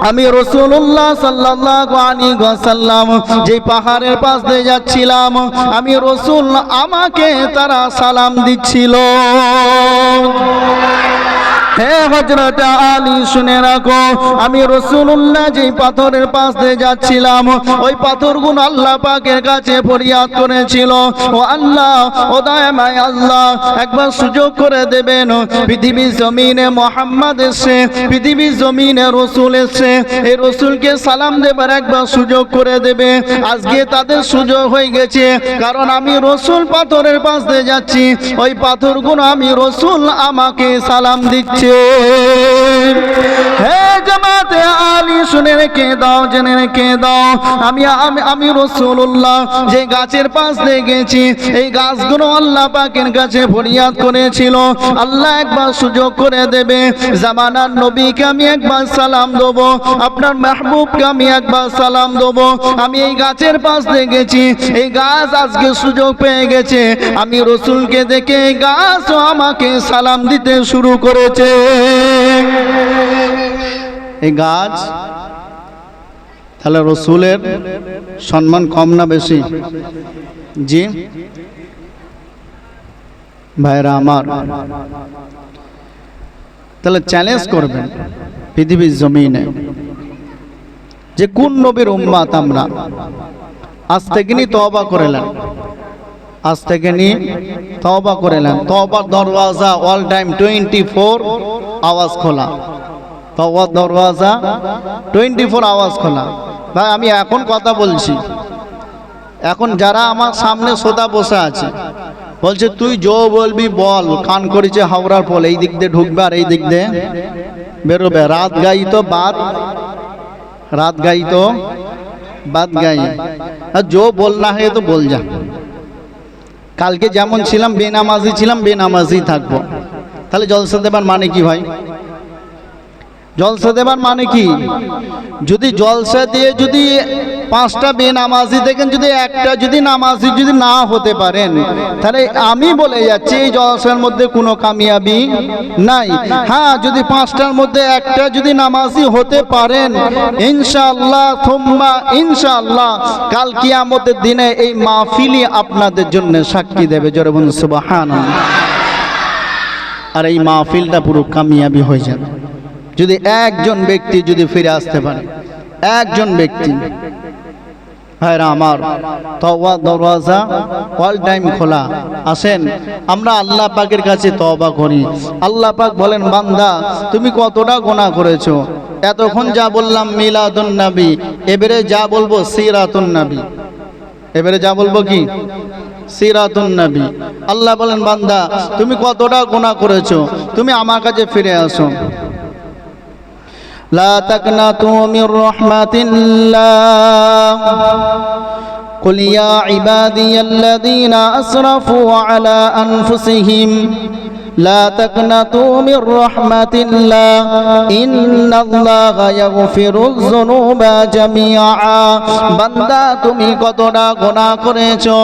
A: আমি রাসূলুল্লাহ সাল্লাল্লাহু আলাইহি ওয়াসাল্লাম যে পাহাড়ের পাশ দিয়ে যাচ্ছিলাম, আমি রসুল আমাকে তারা সালাম দিচ্ছিল। হে হযরত আলী শুনে রাখো, আমি রাসূলুল্লাহ যেই পাথরের পাশ দিয়ে যাচ্ছিলাম ওই পাথরগুলো আল্লাহ পাকের কাছে ফরিয়াদ করেছিল, ও আল্লাহ ও দয়াময় আল্লাহ একবার সুযোগ করে দেবেন, পৃথিবীর জমিনে মুহাম্মদ এসে, পৃথিবীর জমিনে রসুল এসে, এই রসুলকে সালাম দেবার একবার সুযোগ করে দেবে। আজকে তাদের সুযোগ হয়ে গেছে, কারণ আমি রসুল পাথরের পাশ দিয়ে যাচ্ছি, ওই পাথরগুলো আমি রসুল আমাকে সালাম দিচ্ছে। হে জামাতে আলী শুনে রেখে দাও, জেনে রেখে দাও, আমি রাসূলুল্লাহ যে গাছের পাশ দিয়ে গেছি এই গাছগুলো আল্লাহ পাকের কাছে ফরিয়াদ করেছিল, আল্লাহ একবার সুযোগ করে দেবে। জামানার নবীকে আমি একবার সালাম দেবো, আপনার মাহবুবকে আমি একবার সালাম দেবো। আমি এই গাছের পাশ দিয়ে গেছি, এই গাছ আজকে সুযোগ পেয়ে গেছে, আমি রসুলকে দেখে এই গাছও আমাকে সালাম দিতে শুরু করেছে। এই গাছ তাহলে রসুলের সম্মান কম না বেশি? জি ভাইরা আমার, তাহলে চ্যালেঞ্জ করবেন পৃথিবীর জমিনে যে কোন নবীর উম্মত আমরা। আজ থেকে নি তওবা করেলেন, আজ থেকে নি তওবা করেলেন। তওবার দরওয়াজা অল টাইম 24 আওয়াজ খোলা, তওবার দরওয়াজা 24 আওয়াজ খোলা। ভাই আমি এখন কথা বলছি, এখন যারা আমার সামনে শ্রোতা বসে আছে বলছে তুই জো বলবি বল, কান করেছে হাওড়ার পোল, এই দিক দিয়ে ঢুকবে আর এই দিক দিয়ে বেরোবে। রাত গাই তো বাদ, রাত গাই তো বাদ গাই, আর জো বলনা হয় তো বল যা। কালকে যেমন ছিলাম বেনামাজি ছিলাম, বেনামাজি থাকবো। তাহলে জলসা দেবার মানে কি ভাই? জলসা দেবার মানে কি? যদি জলসা দিয়ে যদি 5টা বেনামাজি দেখেন, যদি একটা যদি নামাজি যদি না হতে পারেন, তাহলে আমি বলে যাচ্ছি এই জলসার মধ্যে কোনো কামিয়াবি নাই। হ্যাঁ, যদি 5টার মধ্যে একটা যদি নামাজি হতে পারেন, ইনশাআল্লাহ থুম্মা ইনশাআল্লাহ কাল কিয়ামতের দিনে এই মাহফিলই আপনাদের জন্য সাক্ষী দেবে। জোরে বলুন সুবহানাল্লাহ। আর এই মাহফিলটা পুরো কামিয়াবি হয়ে যাবে যদি একজন ব্যক্তি যদি ফিরে আসতে পারে, একজন ব্যক্তি। ভাইরা আমার, তওবা দরওয়াজা অল টাইম খোলা। আসেন আমরা আল্লাহ পাকের কাছে তওবা করি। আল্লাহ পাক বলেন, বান্দা তুমি কতটা গুনাহ করেছো। এতক্ষণ যা বললাম মিলাদুন নবী, এবারে যা বলবো সিরাতুন নবী। এবারে যা বলবো কি? সিরাতুন নবী। আল্লাহ বলেন, বান্দা তুমি কতটা গুনাহ করেছো, তুমি আমার কাছে ফিরে আসো। লা তাকনাতু মির রাহমাতিল্লাহ কুল ইয়া ইবাদিয়াল্লাযীনা আসরাফু আলা আনফুসিহিম লা তাকনাতু মির রাহমাতিল্লাহ ইন্নাল্লাহা ইয়াগফিরুয যুনুবা জামিআ। বান্দা তুমি কতটা গুনাহ করেছো,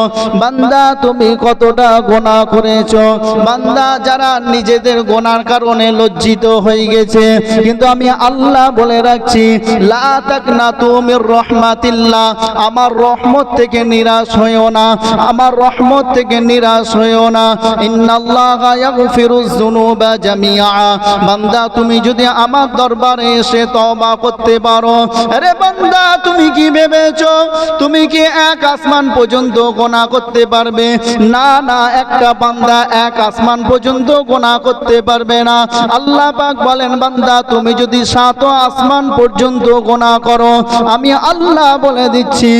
A: বান্দা তুমি কতটা গুনাহ করেছো। বান্দা যারা নিজেদের গুনাহর কারণে লজ্জিত হয়ে গেছে, কিন্তু আমি আল্লাহ বলে রাখছি, লা তাকনাতু মির রাহমাতিল্লাহ, আমার রহমত থেকে নিরাশ হইও না, আমার রহমত থেকে নিরাশ হইও না। ইন্নাল্লাহা ইয়াগফিরুয যুনুবা জামিআ। বান্দা তুমি যদি আমার দরবারে এসে তওবা করতে পারো, আরে বান্দা তুমি কি ভেবেছো তুমি কি এক আসমান পর্যন্ত গুনাহ করতে পারবে? না না, একটা বান্দা এক আসমান পর্যন্ত গুনাহ করতে পারবে না। আল্লাহ পাক বলেন, বান্দা তুমি যদি 7 আসমান পর্যন্ত গুনাহ করো, আমি আল্লাহ বলে দিচ্ছি,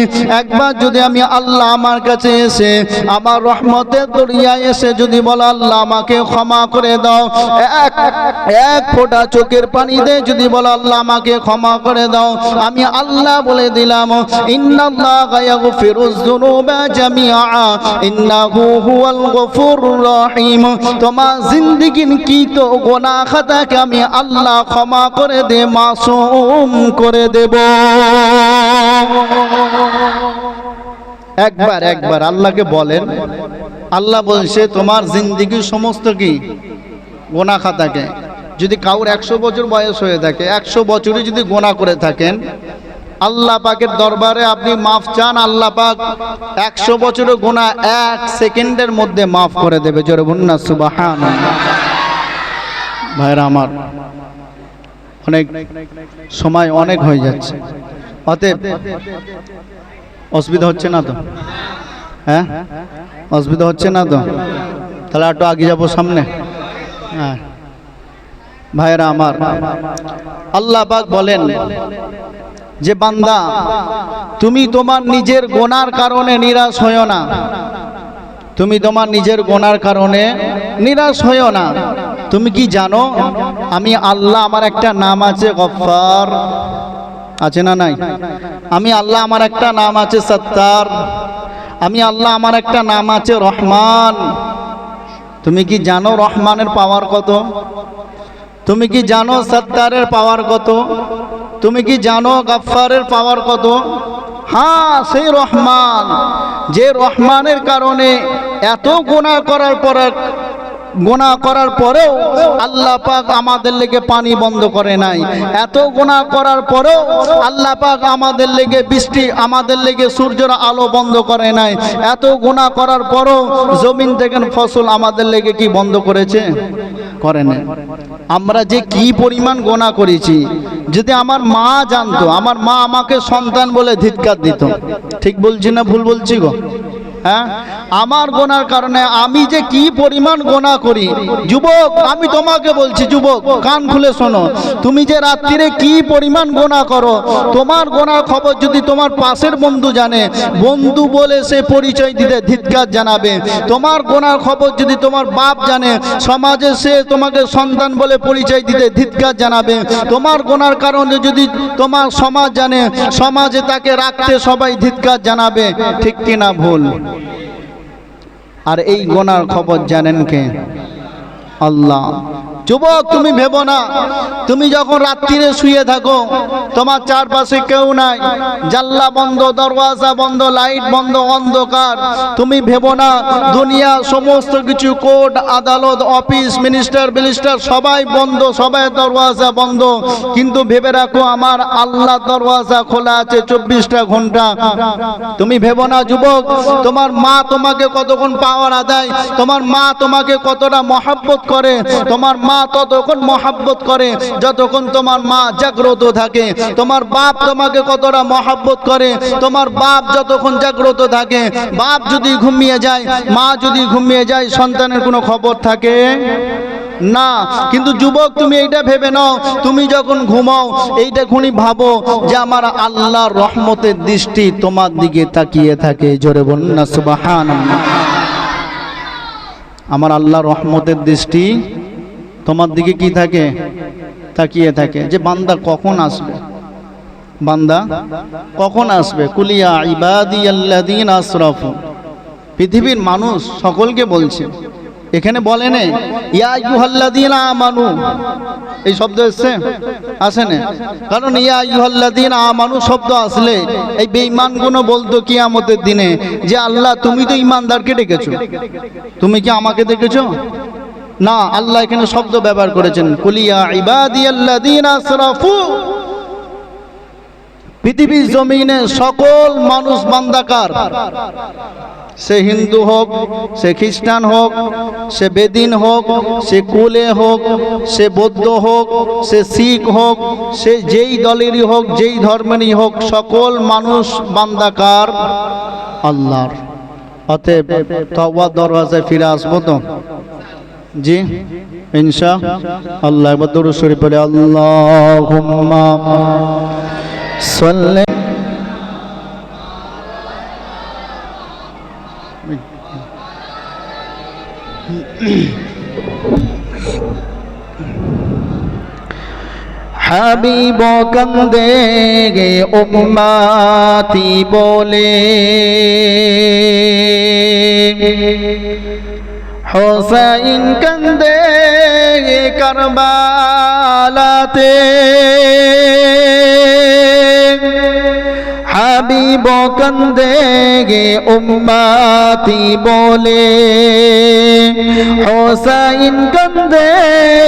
A: একবার যদি আমি আল্লাহ আমার কাছে এসে আমার রহমতের দরিয়ায় এসে যদি বলো, আল্লাহ আমাকে ক্ষমা করে দাও, এক ফোঁটা চোখের পানি দিয়ে যদি বলো, আল্লাহ আমাকে ক্ষমা করে দাও, আমি আল্লাহ বলে দিলাম, ইন্নাল্লাহা ইয়াগফিরুয যুনুবা জামিআ ইন্নাহু হুয়াল গফুরুর রহিম। তোমার জিন্দেগির কি তো গুনাহ খাতাকে আমি আল্লাহ ক্ষমা করে দে, মাসুম করে দেব। একবার আল্লাহকে বলেন, আল্লাহ বলছে তোমার জিন্দেগির সমস্ত কি গুনাহ খাতাকে, যদি কাউর 100 বছর বয়স হয়ে থাকে, 100 বছরই যদি গুনাহ করে থাকেন, আল্লাহ পাকের দরবারে আপনি মাফ চান, আল্লাহ পাক 100 বছরের গুনাহ 1 সেকেন্ডের মধ্যে মাফ করে দেবে। জোরে বলুন না সুবহানাল্লাহ। ভাইরা আমার, অনেক সময় অনেক হয়ে যাচ্ছে, অতএব অসুবিধা হচ্ছে না তো? হ্যাঁ, অসুবিধা হচ্ছে না তো? তাহলে একটু আগে যাবো সামনে। হ্যাঁ ভাইরা আমার, আল্লাহ পাক বলেন যে বান্দা তুমি তোমার নিজের গুনার কারণে নিরাশ হইও না, তুমি তোমার নিজের গুনার কারণে নিরাশ হইও না। তুমি কি জানো আমি আল্লাহ, আমার একটা নাম আছে গফফার, আছে না নাই? আমি আল্লাহ, আমার একটা নাম আছে সত্তার, আমি আল্লাহ, আমার একটা নাম আছে রহমান। তুমি কি জানো রহমানের পাওয়ার কত? তুমি কি জানো সত্তারের পাওয়ার কত? তুমি কি জানো গফফারের পাওয়ার কত? হ্যাঁ, সেই রহমান, যে রহমানের কারণে এত গুনাহ করার পরেও আল্লাহ পাক আমাদের লেগে পানি বন্ধ করে নাই, এত গুনাহ করার পরেও আল্লাহ পাক আমাদের লেগে বৃষ্টি, আমাদের লেগে সূর্যের আলো বন্ধ করে নাই, এত গুনাহ করার পরেও জমিন থেকে ফসল আমাদের লেগে কি বন্ধ করেছে? করে না। আমরা যে কি পরিমাণ গুনাহ করেছি, যদি আমার মা জানতো, আমার মা আমাকে সন্তান বলে ধিক্কার দিত। ঠিক বলছি না ভুল বলছি গো? হ্যাঁ, আমার গুনার কারণে আমি যে কি পরিমাণ গুনাহ করি। যুবক, আমি তোমাকে বলছি, যুবক কান খুলে শোনো, তুমি যে রাত্রিরে কি পরিমাণ গুনাহ করো, তোমার গুনার খবর যদি তোমার পাশের বন্ধু জানে, বন্ধু বলে সে পরিচয় দিতে ধিক্কার জানাবে। তোমার গুনার খবর যদি তোমার বাপ জানে, সমাজে সে তোমাকে সন্তান বলে পরিচয় দিতে ধিক্কার জানাবে। তোমার গুনার কারণে যদি তোমার সমাজ জানে, সমাজে তাকে রাখতে সবাই ধিক্কার জানাবে। ঠিক কিনা ভুল? আর এই গুনার খবর জানেন কে? আল্লাহ। যুবক, তুমি ভেবো না তুমি যখন রাত্রিরে শুয়ে থাকো, তোমার চারপাশে কেউ নাই, জানলা বন্ধ, দরওয়াজা বন্ধ, লাইট বন্ধ, অন্ধকার, তুমি ভেবো না দুনিয়া সমস্ত কিছু, কোর্ট আদালত অফিস মিনিস্টার বিলিস্টার সবাই বন্ধ, সবাই দরওয়াজা বন্ধ, কিন্তু ভেবে রাখো আমার আল্লাহ দরওয়াজা খোলা আছে 24টা ঘন্টা। তুমি ভেবো না যুবক, তোমার মা তোমাকে কতক্ষণ পাওয়ার দেয়, তোমার মা তোমাকে কতটা মহব্বত করে, তোমার মা মা ততক্ষণ মহাব্বত করে যতক্ষণ তোমার মা জাগ্রত থাকে। তোমার বাপ তোমাকে কতটা মহাব্বত করে, তোমার বাপ যতক্ষণ জাগ্রত থাকে। বাপ যদি ঘুমিয়ে যায়, মা যদি ঘুমিয়ে যায়, সন্তানের কোনো খবর থাকে না। কিন্তু যুবক, তুমি এইটা ভেবে নাও, তুমি যখন ঘুমাও এইটা খুনি ভাবো যে আমার আল্লাহর রহমতের দৃষ্টি তোমার দিকে তাকিয়ে থাকে। জোরে বলুন না সুবহানাল্লাহ। আমার আল্লাহর রহমতের দৃষ্টি তোমার দিকে কি থাকে? তাকিয়ে থাকে যে বান্দা কখন আসবে, বান্দা কখন আসবে। কুলিয়া ইবাদিয়াল্লাযীনা আসরাফু, পৃথিবীর মানুষ সকলকে বলছে, এখানে বলে নেই ইয়া আইয়ুহাল্লাযীনা আমানু, এই শব্দ এসছে? আসে না? কারণ ইয়া আইয়ুহাল্লাযীনা আমানু শব্দ আসলে এই বেঈমানগুলো বলতো কিয়ামতের দিনে যে আল্লাহ তুমি তো ঈমানদারকে ডেকেছো, তুমি কি আমাকে ডেকেছো? না, আল্লাহ এখানে শব্দ ব্যবহার করেছেন কুলিয়া ইবাদিয়াল্লাযীনা আসরাফু। পৃথিবীর জমিনে সকল মানুষ বান্দাকার, সে হিন্দু হোক, সে খ্রিস্টান হোক, সে বেদিন হোক, সে কুলে হোক, সে বৌদ্ধ হোক, সে শিখ হোক, সে যেই দলেরই হোক, যেই ধর্মেরই হোক, সকল মানুষ বান্দাকার আল্লাহর। অতএব তওবার দরওয়াজায় ফিরে আসবো তো? জি ইনশাআল্লাহ। একবার দরুদ শরীফ পড়ে আল্লাহুম্মা সাল্লি হাবিব কান্দে গে উম্মতি বলে, হুসাইন কান্দে কারবালাতে, হাবিব কান্দে গে উম্মতি বলে, হুসাইন কান্দে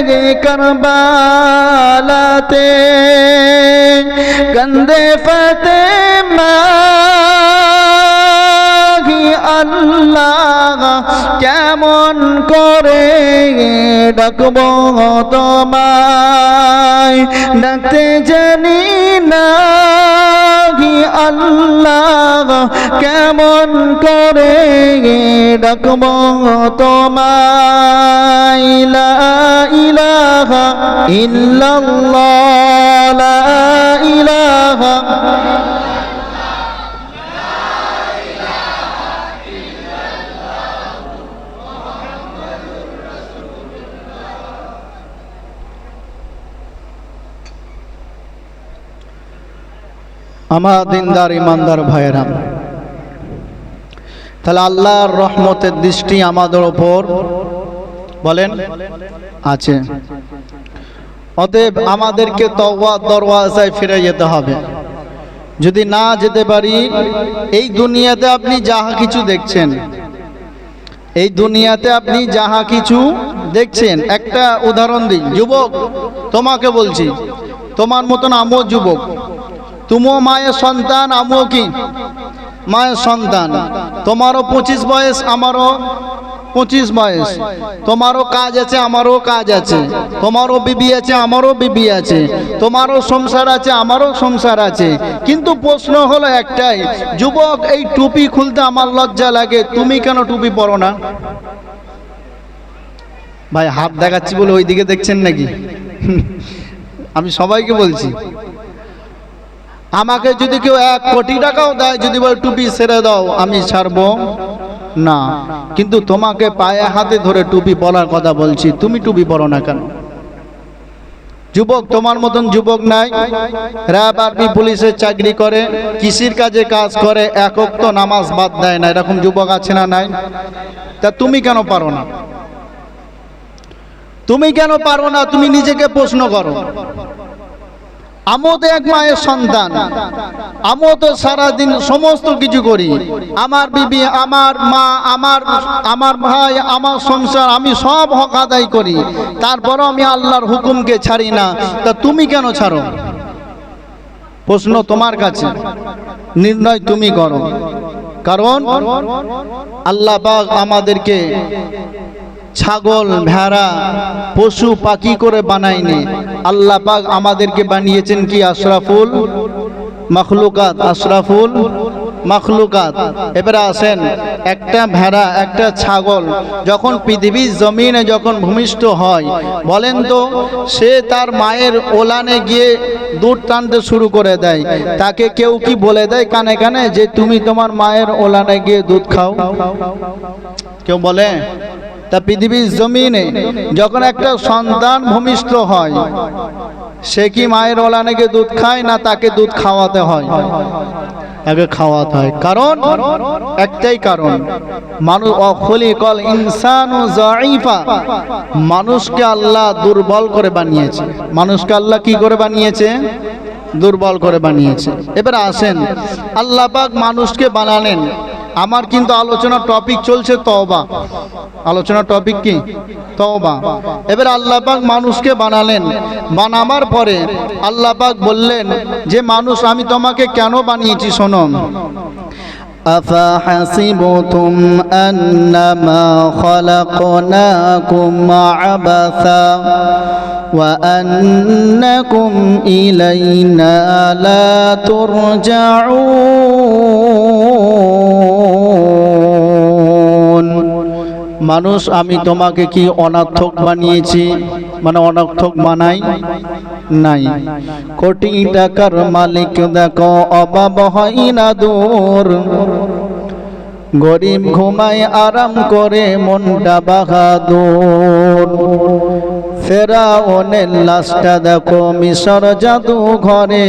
A: গে কারবালাতে, কান্দে ফাতেমা আল্লাহ কেমন করে ডাকব তোমায়, ডাকতে জানি না আল্লাহ কেমন করে ডাকব তোমায়। লা ইলাহা ইল্লাল্লাহ, লা ইলাহা আমার দিনদার ইমানদার ভাইয়েরা, তাহলে আল্লাহর রহমতের দৃষ্টি আমাদের ওপর বলেন আছে। অতএব আমাদেরকে তওবার দরওয়াজায় ফিরে যেতে হবে। যদি না যেতে পারি, এই দুনিয়াতে আপনি যাহা কিছু দেখছেন, এই দুনিয়াতে আপনি যাহা কিছু দেখছেন, একটা উদাহরণ দিই। যুবক, তোমাকে বলছি, তোমার মতন আমিও যুবক, তুমিও মায়ের সন্তান, আমিও কি মায়ের সন্তান। তোমারও 25 বয়স, আমারও 25 বয়স। তোমারও কাজ আছে, আমারও কাজ আছে। তোমারও বিবি আছে, আমারও বিবি আছে। তোমারও সংসার আছে, আমারও সংসার আছে। কিন্তু প্রশ্ন হলো একটাই, যুবক, এই টুপি খুলতে আমার লজ্জা লাগে, তুমি কেন টুপি পরো না? ভাই হাত দেখাচ্ছি বলে ওই দিকে দেখছেন নাকি? আমি সবাইকে বলছি, আমাকে যদি কেউ 1 কোটি টাকাও দেয়, যদি বলে টুপি ছেড়ে দাও, আমি ছাড়বো না। কিন্তু তোমাকে পায়ে হাতে ধরে টুপি পরার কথা বলছি, তুমি টুপি পরো না কেন? যুবক, তোমার মতন যুবক নাই, র্যাব আর্মি পুলিশের চাকরি করে, কৃষির কাজে কাজ করে, 1 ওয়াক্ত নামাজ বাদ দেয় না, এরকম যুবক আছে না নাই? তা তুমি কেন পারো না? তুমি কেন পারো না? তুমি নিজেকে প্রশ্ন করো। আমিও তো এক মায়ের সন্তান, আমিও তো সারাদিন সমস্ত কিছু করি। আমার বিবি, আমার মা, আমার ভাই, আমার সংসার, আমি সব হক আদায় করি। তারপরও আমি আল্লাহর হুকুমকে ছাড়ি না। তা তুমি কেন ছাড়ো? প্রশ্ন তোমার কাছে, নির্ণয় তুমি করো। কারণ আল্লাহ পাক আমাদেরকে ছাগল ভেড়া পশু পাখি করে বানায়নি। আল্লাহ পাক আমাদেরকে বানিয়েছেন কি আশরাফুল মাখলুকাত, আশরাফুল মাখলুকাত। এবারে আসেন, একটা ভেড়া একটা ছাগল যখন পৃথিবীর জমিনে যখন ভূমিষ্ঠ হয়, বলেন তো সে তার মায়ের ওলানে গিয়ে দুধ টানতে শুরু করে দেয়, তাকে কেউ কি বলে দেয় কানে কানে যে তুমি তোমার মায়ের ওলানে গিয়ে দুধ খাও? কেউ বলে? তা পৃথিবীর জমিনে যখন একটা সন্তান ভূমিষ্ঠ হয়, সে কি মায়ের ওলানে গিয়ে দুধ খায় না তাকে দুধ খাওয়াতে হয়? আগে খাওয়াতে হয়। কারণ একটাই কারণ, মানুষ খুলিকাল ইনসানু যায়ীফা, মানুষকে আল্লাহ দুর্বল করে বানিয়েছে। মানুষকে আল্লাহ কি করে বানিয়েছে? দুর্বল করে বানিয়েছে। এবার আসেন, আল্লাহ পাক মানুষকে বানালেন। আমার কিন্তু আলোচনার টপিক চলছে তওবা। আলোচনার টপিক কি? তওবা। এবার আল্লাহ পাক মানুষকে বানালেন, বানাবার পরে আল্লাহ পাক বললেন যে মানুষ আমি তোমাকে কেন বানিয়েছি শোনো। আফাহাসিবতুম আন্নামা খালাকনাকুম আবাসা ওয়া আন্নাকুম ইলাইনা লা তুরজাউন। মানুষ আমি তোমাকে কি অনর্থক বানিয়েছি? মানে অনর্থক বানাই নাই। কোটি টাকার মালিক দেখো অভাব হয় না দূর, গরিব ঘুমায় আরাম করে মনটা বাহাদুর। ফেরাউনের লাশটা দেখো মিশর জাদু ঘরে,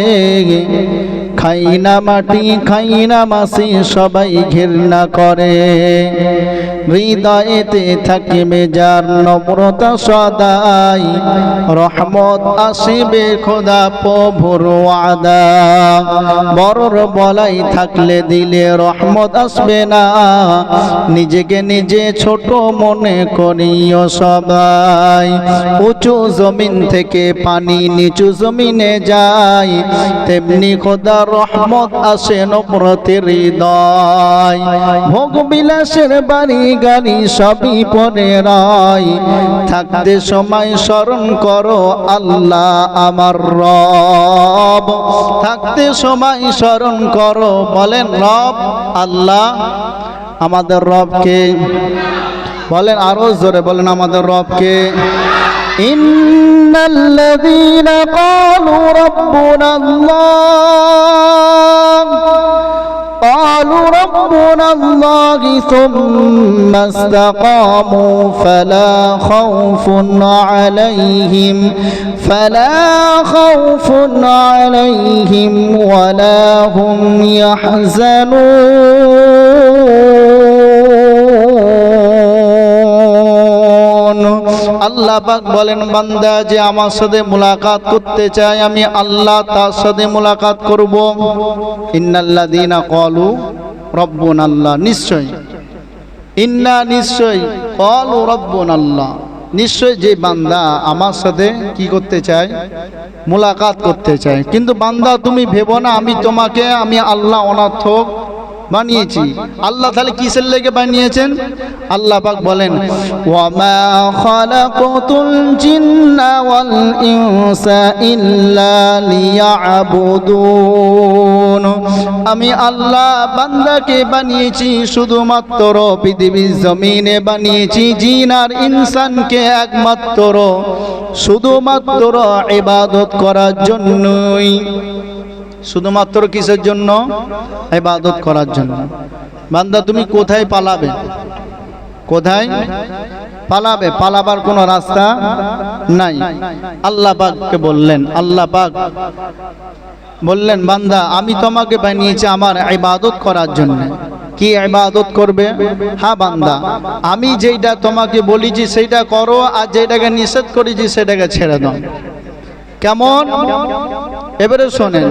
A: খাই না মাটি খাই না মাছি সবাই ঘৃণা করে। হৃদয়েতে থাকিবে যার নম্রতা সদাই, রহমত আসিবে খোদা প্রভুর ওয়াদা। বড়র বলাই থাকলে দিলে রহমত আসবে না, নিজেকে নিজে ছোট মনে করিও সবাই। উঁচু জমিন থেকে পানি নিচু জমিনে যায়, তেমনি খোদা রহমত আসে নম্রতের হৃদয়। ভোগ বিলাসের বাড়ি গাড়ি সবই পরে রয়, থাকতে সময় স্মরণ করো আল্লাহ আমার রব। থাকতে সময় স্মরণ করো, বলেন রব আল্লাহ আমাদের রবকে। বলেন আরো জোরে বলেন আমাদের রবকে। ইন্নাল্লাযীনা ক্বালু রাব্বুনাল্লাহ قالوا ربنا الله ثم استقاموا فلا خوف عليهم ولا هم يحزنون। আল্লাহ পাক বলেন বান্দা যে আমার সাথে মুলাকাত করতে চায় আমি আল্লাহ তার সাথে মুলাকাত করব। ইন্নাল্লাযীনা ক্বালু রাব্বুনাল্লাহ, নিশ্চয় ইন্না নিশ্চয় ক্বালু রাব্বুনাল্লাহ, নিশ্চয় যে বান্দা আমার সাথে কি করতে চায়? মুলাকাত করতে চায়। কিন্তু বান্দা তুমি ভেবো না আমি তোমাকে আমি আল্লাহ অনর্থক বানিয়েছি। আল্লাহ তাহলে কিসের লেগে বানিয়েছেন? আল্লাহ পাক বলেন ওয়ামা খালাকাতুল জিন্না ওয়াল ইনসা ইল্লা লিয়াবুদুন। আমি আল্লাহ বান্দাকে বানিয়েছি শুধুমাত্র পৃথিবীর জমিনে বানিয়েছি জিন আর ইনসানকে একমাত্র শুধুমাত্র ইবাদত করার জন্যই। শুধুমাত্র কিসের জন্য? ইবাদত করার জন্য। বান্দা তুমি কোথায় পালাবে? কোথায় পালাবে? পালাবার কোনো রাস্তা নাই। আল্লাহ পাককে বললেন, আল্লাহ পাক বললেন বান্দা আমি তোমাকে বানিয়েছি আমার ইবাদত করার জন্য। কি ইবাদত করবে? হ্যাঁ বান্দা আমি যেটা তোমাকে বলেছি সেইটা করো, আর যেটাকে নিষেধ করেছি সেটাকে ছেড়ে দাও। কেমন? এবারে শোনেন,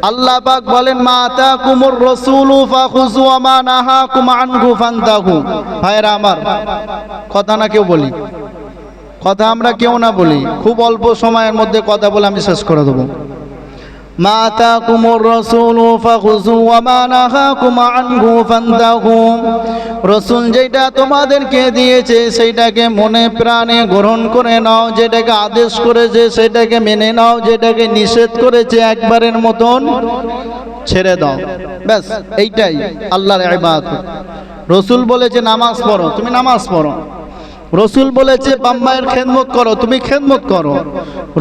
A: আল্লাহ পাক বলেন মা আতাকুমুর রাসূলু ফাখুযু ওয়া মা নাহাকুম আনহু ফান্তাহু। ভাইরা আমার, কথা না কেউ বলি, কথা আমরা কেউ না বলি, খুব অল্প সময়ের মধ্যে কথা বলে আমি শেষ করে দেব। মা আতাকুমুর রাসূলু ফাখুযু ওয়া মা নাহাকুম আনহু ফান্তাহু। রাসূল যেটা তোমাদেরকে দিয়েছে সেটাকে মনে প্রাণে গ্রহণ করে নাও, যেটাকে আদেশ করেছে সেটাকে মেনে নাও, যেটাকে নিষেধ করেছে একবারের মতন ছেড়ে দাও। ব্যাস এইটাই আল্লাহর ইবাদত। রাসূল বলেছে নামাজ পড়ো, তুমি নামাজ পড়ো। রসুল বলেছে বাম্মায়ের খেদমত করো, তুমি খেদমত করো।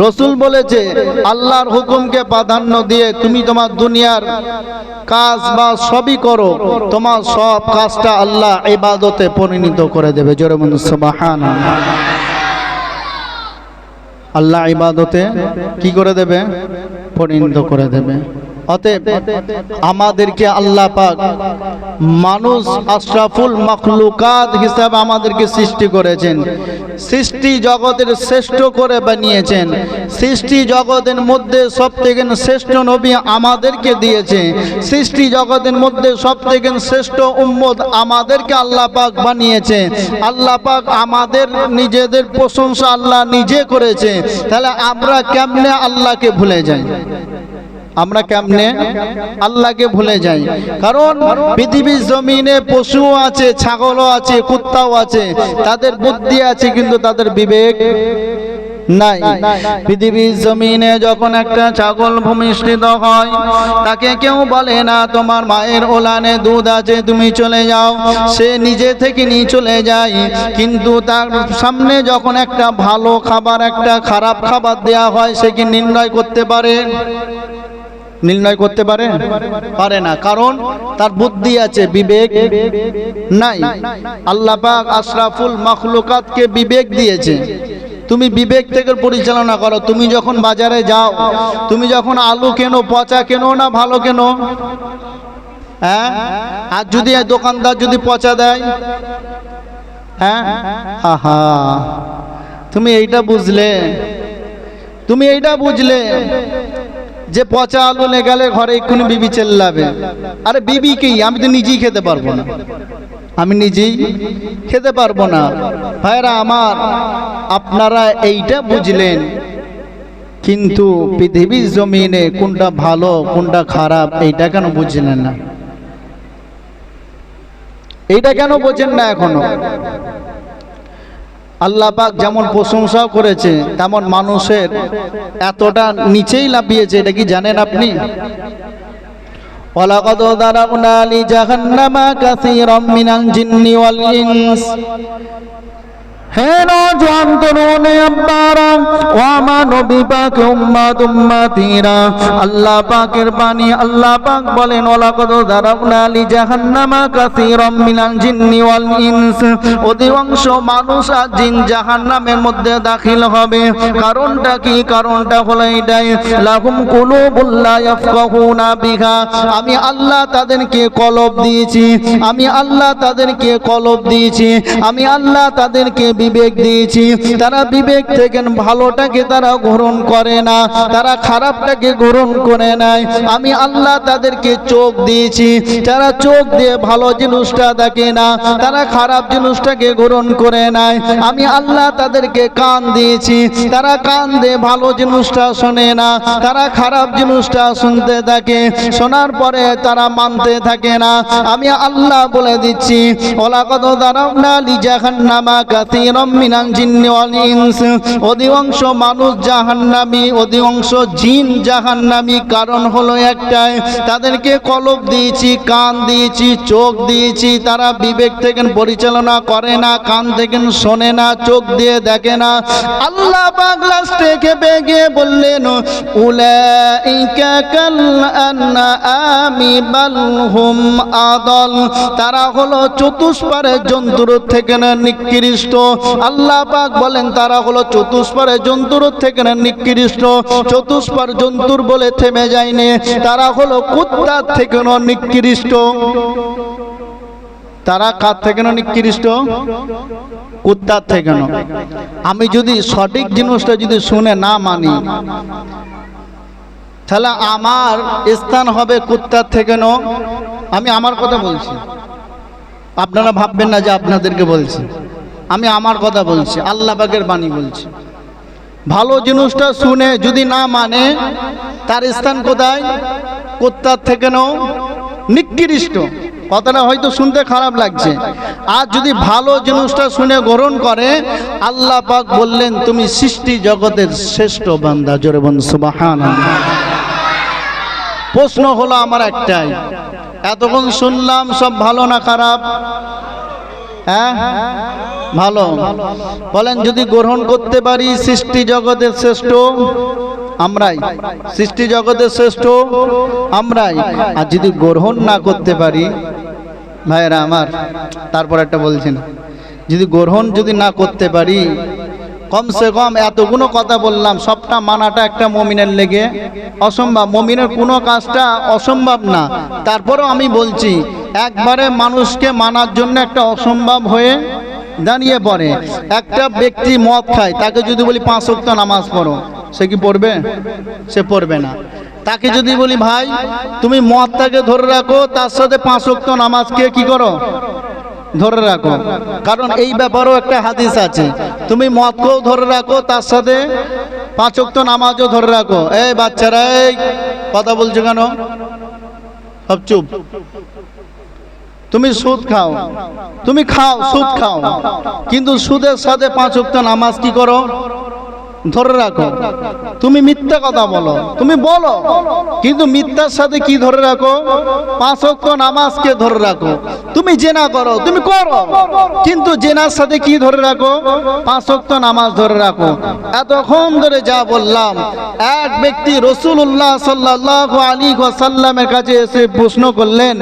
A: রসুল বলেছে আল্লাহর হুকুমকে প্রাধান্য দিয়ে তুমি তোমার দুনিয়ার কাজ বা সবই করো, তোমার সব কাজটা আল্লাহ ইবাদতে পরিণত করে দেবে। জোরে বলুন সুবহানাল্লাহ। আল্লাহ ইবাদতে কি করে দেবে? পরিণত করে দেবে। অতএব আমাদেরকে আল্লাহ পাক মানুষ আশরাফুল মাখলুকাত হিসাবে আমাদেরকে সৃষ্টি করেছেন, সৃষ্টি জগতের শ্রেষ্ঠ করে বানিয়েছেন। সৃষ্টি জগতের মধ্যে সবথেকে শ্রেষ্ঠ নবী আমাদেরকে দিয়েছে। সৃষ্টি জগতের মধ্যে সবথেকে শ্রেষ্ঠ উম্মত আমাদেরকে আল্লাহ পাক বানিয়েছে। আল্লাহ পাক আমাদের নিজেদের প্রশংসা আল্লাহ নিজে করেছে। তাহলে আমরা কেমনে আল্লাহকে ভুলে যাই? আমরা কেমনে আল্লাহকে ভুলে যাই? কারণ পৃথিবীর জমিনে পশু আছে, ছাগলও আছে, কুত্তাও আছে, তাদের বুদ্ধি আছে কিন্তু তাদের বিবেক নাই। পৃথিবীর জমিনে যখন একটা ছাগল ভূমিষ্ঠিত হয় তাকে কেউ বলে না তোমার মায়ের ওলানে দুধ আছে তুমি চলে যাও, সে নিজে থেকে নিয়ে চলে যায়। কিন্তু তার সামনে যখন একটা ভালো খাবার একটা খারাপ খাবার দেয়া হয় সে কি নির্ণয় করতে পারে? নির্ণয় করতে পারে? পারে না, কারণ তার বুদ্ধি আছে, বিবেক নাই। আল্লাহ পাক আশরাফুল মাখলুকাতকে বিবেক দিয়েছে। তুমি বিবেক থেকে পরিচালনা করো। তুমি যখন বাজারে যাও, তুমি যখন আলু কেনো, পচা কেনো না ভালো কেনো? হ্যাঁ, আর যদি দোকানদার যদি পচা দেয়, হ্যাঁ, আহা, তুমি এইটা বুঝলে, তুমি এইটা বুঝলে যে পচা আলু নিয়ে গেলে ঘরে এক্ষুনি বিবি চেল্লাবে। আরে বিবি কি, আমি তো নিজেই খেতে পারবো না, আমি নিজেই খেতে পারবো না। ভাইরা আমার, আপনারা এইটা বুঝলেন, কিন্তু পৃথিবীর জমিনে কোনটা ভালো কোনটা খারাপ এইটা কেন বুঝলেন না? এইটা কেন বোঝেন না এখনো? আল্লাহ পাক যেমন প্রশংসাও করেছে তেমন মানুষের এতটা নিচেই লাফিয়েছে, এটা কি জানেন আপনি? ওয়ালাকাদ দারাবনা লিজাহান্নামা কাসীরাম মিনাল জিন্নি ওয়াল ইনস। হে নওজোয়ান তরুণ আপনারা ও আমার নবী পাক উম্মত উম্মতিরা, আল্লাহ পাকের বাণী। আল্লাহ পাক বলেন ওয়ালাকাদ দারাবনা লিজাহান্নামা কাসীরাম মিনাল জিন্নি ওয়াল ইনস। অধিকাংশ মানুষ আর জিন জাহান্নামের মধ্যে দাখিল হবে। কারণটা কি? কারণটা হলো এটাই, লাহুম কুলুবুল লা ইয়াফকাহুনা বিহা। আমি আল্লাহ তাদেরকে কলব দিয়েছি, আমি আল্লাহ তাদেরকে কলব দিয়েছি, আমি আল্লাহ তাদেরকে বিবেক দিয়েছি। তারা বিবেক থেকে ভালোটাকে তারা গ্রহণ করে না, তারা খারাপটাকে গ্রহণ করে নেয়। আমি আল্লাহ তাদেরকে চোখ দিয়েছি, তারা চোখ দিয়ে ভালো জিনিসটা দেখে না, তারা খারাপ জিনিসটাকে গ্রহণ করে নেয়। আমি আল্লাহ তাদেরকে কান দিয়েছি, তারা কান দিয়ে ভালো জিনিসটা শোনে না, তারা খারাপ জিনিসটা শুনতে থাকে, শোনার পরে তারা মানতে থাকে না। আমি আল্লাহ বলে দিচ্ছি ওয়ালাকাদ দারাবনা লিজাহান্নামা কাসীরাম মিনাল জিন্নি ওয়াল ইনস। অধিকাংশ মানুষ জাহান্নামী, অধিকাংশ জিন জাহান্নামী। কারণ হলো একটাই, তাদেরকে কলব দিয়েছি, কান দিয়েছি, চোখ দিয়েছি, তারা বিবেক থেকে পরিচালনা করে না, কান থেকে শোনে না, চোখ দিয়ে দেখে না। আল্লাহ পাক লাস্টে খেপে গিয়ে বললেন উলাইকা কাল আনআমি বাল হুম আদাল। তারা হলো চতুষ্পারের জন্তুর থেকে নিকৃষ্ট। আল্লাহ পাক বলেন তারা হলো চতুষ্পারের জন্তুর থেকে নিকৃষ্ট। চতুষ্পার জন্তুর বলে থেমে যায়নি, তারা হলো কুত্তার থেকে নিকৃষ্ট। তারা কার থেকে নিকৃষ্ট? কুত্তার থেকে। আমি যদি সঠিক জিনিসটা যদি শুনে না মানি তাহলে আমার স্থান হবে কুত্তার থেকে। আমি আমার কথা বলছি, আপনারা ভাববেন না যে আপনাদেরকে বলছি। আমি আমার কথা বলছি, আল্লাহ পাকের বাণী বলছি। ভালো জিনিসটা শুনে যদি না মানে তার স্থান কোথায়? কুত্তার থেকে নাও নিকৃষ্ট। কথাটা হয়তো শুনতে খারাপ লাগছে। আর যদি ভালো জিনিসটা শুনে গ্রহণ করে, আল্লাহ পাক বললেন তুমি সৃষ্টি জগতের শ্রেষ্ঠ বান্দা। জোরে বলুন সুবহানাল্লাহ। প্রশ্ন হলো আমার একটাই, এতক্ষণ শুনলাম সব ভালো না খারাপ? হ্যাঁ ভালো। বলেন যদি গ্রহণ করতে পারি সৃষ্টি জগতের শ্রেষ্ঠ আমরাই, সৃষ্টি জগতের শ্রেষ্ঠ আমরাই, আর যদি গ্রহণ না করতে পারি ভাইরা আমার, তারপর একটা বলছেন, যদি গ্রহণ যদি না করতে পারি, কমসে কম এতগুলো কথা বললাম, সবটা মানাটা একটা মুমিনের লেগে অসম্ভব। মুমিনের কোনো কাজটা অসম্ভব না, তারপরেও আমি বলছি একবারে মানুষকে মানার জন্য একটা অসম্ভব হয়ে দাঁড়িয়ে পড়ে। একটা ব্যক্তি মদ খায়, তাকে যদি বলি 5 ওয়াক্ত নামাজ পড়ো, সে কি পড়বে? সে পড়বে না। তাকে যদি বলি ভাই তুমি মদটাকে ধরে রাখো, তার সাথে 5 ওয়াক্ত নামাজকে কি করো? ধরে রাখো। কারণ এই ব্যাপারেও একটা হাদিস আছে, তুমি মদকেও ধরে রাখো, তার সাথে 5 ওয়াক্ত নামাজও ধরে রাখো। এই বাচ্চারা এই কথা বলছো কেন? সব চুপ। তুমি সুদ খাও, তুমি খাও, সুদ খাও, কিন্তু সুদের সাথে 5 ওয়াক্ত নামাজ কি করো? ধরে রাখো। তুমি মিথ্যা কথা বলো, তুমি বলো, কিন্তু মিথ্যার সাথে কি ধরে রাখো? 5 ওয়াক্ত নামাজকে ধরে রাখো। তুমি জেনা করো, তুমি করো, কিন্তু জেনার সাথে কি ধরে রাখো? 5 ওয়াক্ত নামাজ ধরে রাখো। এতক্ষণ ধরে যা বললাম, এক ব্যক্তি রাসূলুল্লাহ সাল্লাল্লাহু আলাইহি ওয়াসাল্লামের কাছে এসে প্রশ্ন করলেন,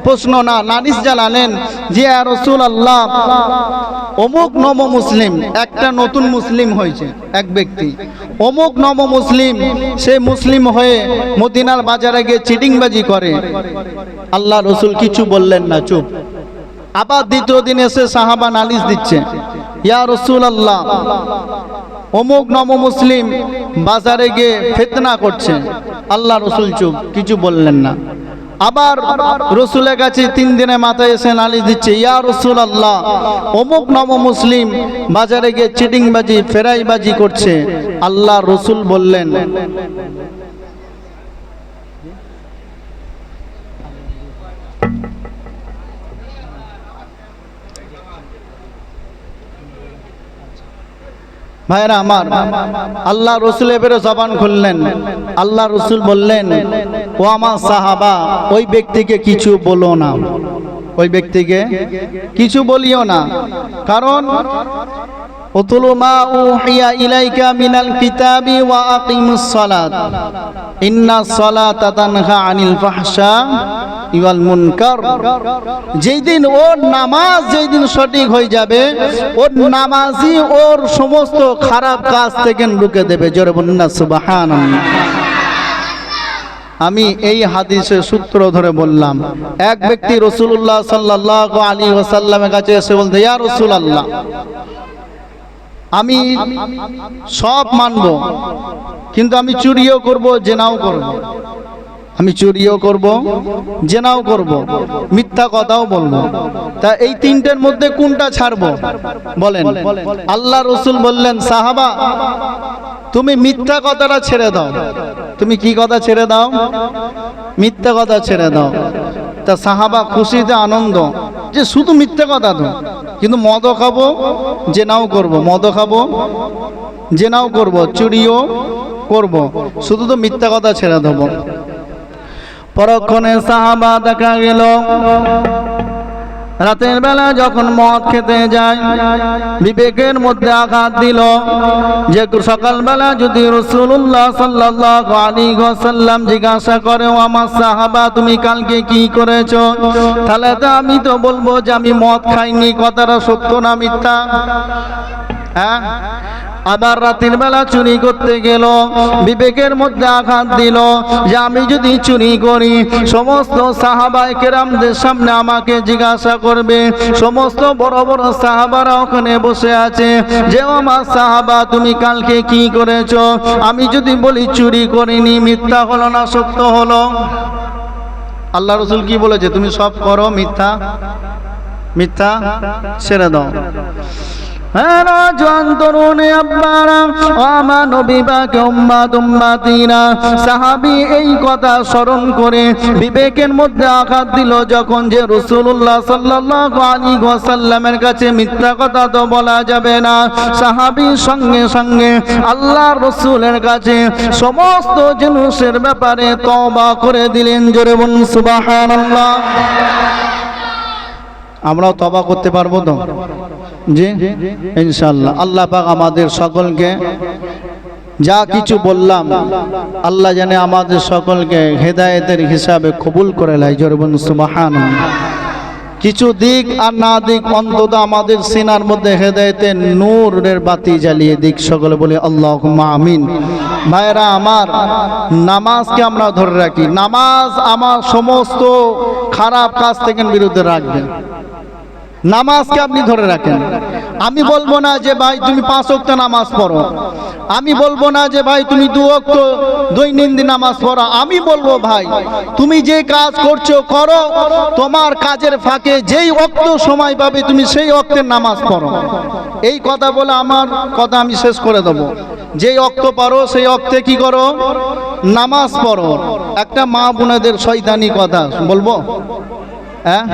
A: প্রশ্ন না নালিশ জানালেন যে ইয়া রাসূলুল্লাহ, অমুক নব মুসলিম, একটা নতুন মুসলিম হয়েছে এক ব্যক্তি, অমুক নব মুসলিম, সে মুসলিম হয়ে মদিনার বাজারে গিয়ে চিটিংবাজি করে। আল্লাহ রসুল কিছু বললেন না, চুপ। আবার দ্বিতীয় দিন এসে সাহাবা নালিশ দিচ্ছে, ইয়া রাসূলুল্লাহ, অমুক নব মুসলিম বাজারে গিয়ে ফিতনা করছে। আল্লাহ রসুল চুপ, কিছু বললেন না। আবার রসুলের কাছে 3 দিনের মাথায় এসে নালিশ দিচ্ছে, ইয়া রাসূলুল্লাহ, অমুক নব মুসলিম বাজারে গিয়ে চিটিংবাজি ফেরাইবাজি করছে। আল্লাহ রসুল বললেন, ভাইরা আমার, আল্লাহ রসুল এবারে জবান খুললেন। আল্লাহ রসুল বললেন, ও আমার সাহাবা, ওই ব্যক্তিকে কিছু বলো না, ওই ব্যক্তিকে কিছু বলিও না। কারণ উতলু মা উহিয়া ইলাইকা মিনাল কিতাবি ওয়া আকিমুস সালাত ইন্নাস সালাতা তানহা আনিল ফাহশা ওয়াল মুনকার। যেই দিন ওর নামাজ যেই দিন সঠিক হয়ে যাবে, ওর নামাজই ওর সমস্ত খারাপ কাজ থেকে রুখে দেবে। জোরে বলুন না সুবহানাল্লাহ। আমি এই হাদিসের সূত্র ধরে বললাম, এক ব্যক্তি রাসূলুল্লাহ সাল্লাল্লাহু আলাইহি ওয়াসাল্লামের কাছে এসে বলতে, ইয়া রাসূলুল্লাহ, আমি সব মানব, কিন্তু আমি চুরিও করব, জেনাও করব। আমি চুরিও করব, জেনাও করব, মিথ্যা কথাও বলবো। তা এই তিনটের মধ্যে কোনটা ছাড়বো বলেন? আল্লাহ রসুল বললেন, সাহাবা, তুমি মিথ্যা কথাটা ছেড়ে দাও। তুমি কি কথা ছেড়ে দাও? মিথ্যা কথা ছেড়ে দাও। তা সাহাবা খুশিতে আনন্দ, যে শুধু মিথ্যা কথা তো, কিন্তু মদও খাবো, জেনাও করব, মদও খাবো, জেনাও করব, চুরিও করব, শুধু তো মিথ্যা কথা ছেড়ে দেবো। পরক্ষণে সাহাবা দেখা গেল রাতের বেলা যখন মদ খেতে যায়, বিবেকের মধ্যে আঘাত দিল যে সকালবেলা যদি রাসূলুল্লাহ সাল্লাল্লাহু আলাইহি ওয়াসাল্লাম জিজ্ঞাসা করে, ও আমার সাহাবা, তুমি কালকে কি করেছো, তাহলে তো আমি তো বলবো যে আমি মদ খাইনি। কথাটা সত্য না মিথ্যা? হ্যাঁ। আবার রাতের বেলা চুরি করতে গেল, বিবেকের মধ্যে আঘাত দিল যে আমি যদি চুরি করি, সমস্ত সাহাবায়ে কেরামদের সামনে আমাকে জিজ্ঞাসা করবে। সমস্ত বড় বড় সাহাবারা ওখানে বসে আছে যে আমার সাহাবা, তুমি কালকে কি করেছো? আমি যদি বলি চুরি করিনি, মিথ্যা হলো না সত্য হলো? আল্লাহ রসুল কি বলেছে? তুমি সব করো, মিথ্যা মিথ্যা ছেড়ে দাও। হ্যাঁ নওজোয়ান তরুণ আব্বারা আমার নবী পাক উম্মত উম্মতিরা সাহাবী এই কথা স্মরণ করে বিবেকের মধ্যে আঘাত দিল যখন যে রাসূলুল্লাহ সাল্লাল্লাহু আলাইহি ওয়াসাল্লামের কাছে মিথ্যা কথা তো বলা যাবে না। সাহাবী সঙ্গে সঙ্গে আল্লাহর রাসূলের কাছে সমস্ত জিনিসের ব্যাপারে তওবা করে দিলেন। জোরে বলুন সুবহানাল্লাহ। আমরাও তওবা করতে পারবো তো? জি ইনশাআল্লাহ। আল্লাহ পাক আমাদের সকলকে যা কিছু বললাম আল্লাহ জানে আমাদের সকলকে হেদায়েতের হিসাবে কবুল করে লাই। জোরে বলুন সুবহানাল্লাহ। কিছু দিক আর না দিক অন্তত আমাদের সিনার মধ্যে হেদায়েতের নূরের বাতি জ্বালিয়ে দিক। সকলে বলি আল্লাহুম্মা আমিন। ভাইরা আমার, নামাজকে আমরা ধরে রাখি। নামাজ আমার সমস্ত খারাপ কাজ থেকে বিরুদ্ধে রাখবে। নামাজকে আপনি ধরে রাখেন। আমি বলবো না যে ভাই তুমি 5 ওয়াক্ত নামাজ পড়ো, আমি বলবো না যে ভাই তুমি 2 ওয়াক্ত দৈনন্দিন নামাজ পড়ো। আমি বলবো ভাই তুমি যে কাজ করছো করো, তোমার কাজের ফাঁকে যেই ওয়াক্ত সময় পাবে তুমি সেই ওয়াক্তের নামাজ পড়ো। এই কথা বলে আমার কথা আমি শেষ করে দেবো। যেই ওয়াক্ত পারো সেই ওয়াক্তে কি করো? নামাজ পড়ো। একটা মা বোনেদের শয়তানি কথা বলবো। হ্যাঁ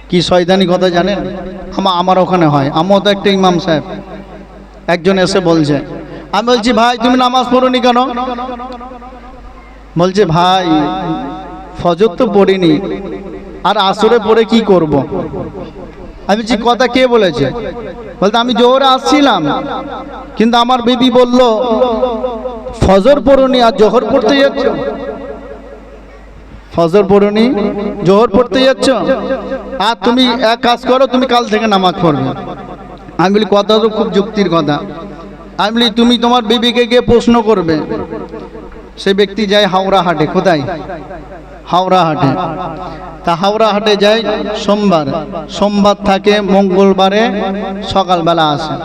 A: কি শয়তানি কথা জানেন? আমার ওখানে হয়। আমার তো একটা ইমাম সাহেব একজন এসে বলছে, আমি বলছি ভাই তুমি নামাজ পড়োনি কেন? বলছে ভাই ফজর তো পড়িনি, আর আসরে পড়ে কি করব? আমি বলছি কথা কে বলেছে? বলতে আমি জোহরে আসছিলাম, কিন্তু আমার বিবি বলল ফজর পড়োনি আর জোহর পড়তে যাচ্ছ। ফজর পড়োনি, জোহর পড়তে যাচ্ছ, আর তুমি এক কাজ করো তুমি কাল থেকে নামাজ পড়বে। আমি বলি কথা তো খুব যুক্তির কথা। আমি বলি তুমি তোমার বিবিকে গিয়ে প্রশ্ন করবে। সে ব্যক্তি যায় হাওড়া হাটে। কোথায়? হাওড়া হাটে। তা হাওড়া হাটে যায় সোমবার থাকে, মঙ্গলবারে সকালবেলা আসে।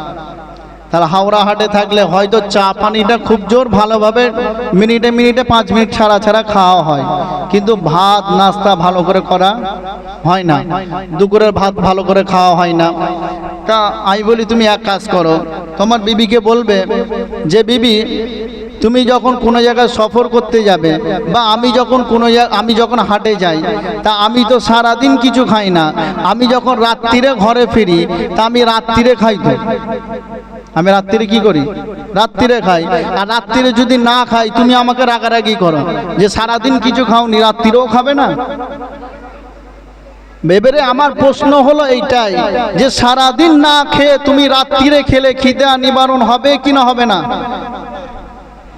A: তাহলে হাওড়া হাটে থাকলে হয়তো চা পানিটা খুব জোর ভালোভাবে মিনিটে মিনিটে 5 মিনিট ছাড়া ছাড়া খাওয়া হয়, কিন্তু ভাত নাস্তা ভালো করে করা হয় না, দুপুরের ভাত ভালো করে খাওয়া হয় না। তা আমি বলি তুমি এক কাজ করো, তোমার বিবিকে বলবে যে বিবি তুমি যখন কোনো জায়গায় সফর করতে যাবে বা আমি যখন হাটে যাই, তা আমি তো সারাদিন কিছু খাই না, আমি যখন রাত্রিরে ঘরে ফিরি তা আমি রাত্রিরে খাই। তো আমি রাত্রিরে কি করি? রাত্রিরে খাই। আর রাত্রিরে যদি না খাই তুমি আমাকে রাগারাগি করো যে সারাদিন কিছু খাওনি, রাত্রিরেও খাবে না। এবারে আমার প্রশ্ন হলো এইটাই যে সারাদিন না খেয়ে তুমি রাত্রিরে খেলে খিদা নিবারণ হবে কি না হবে না?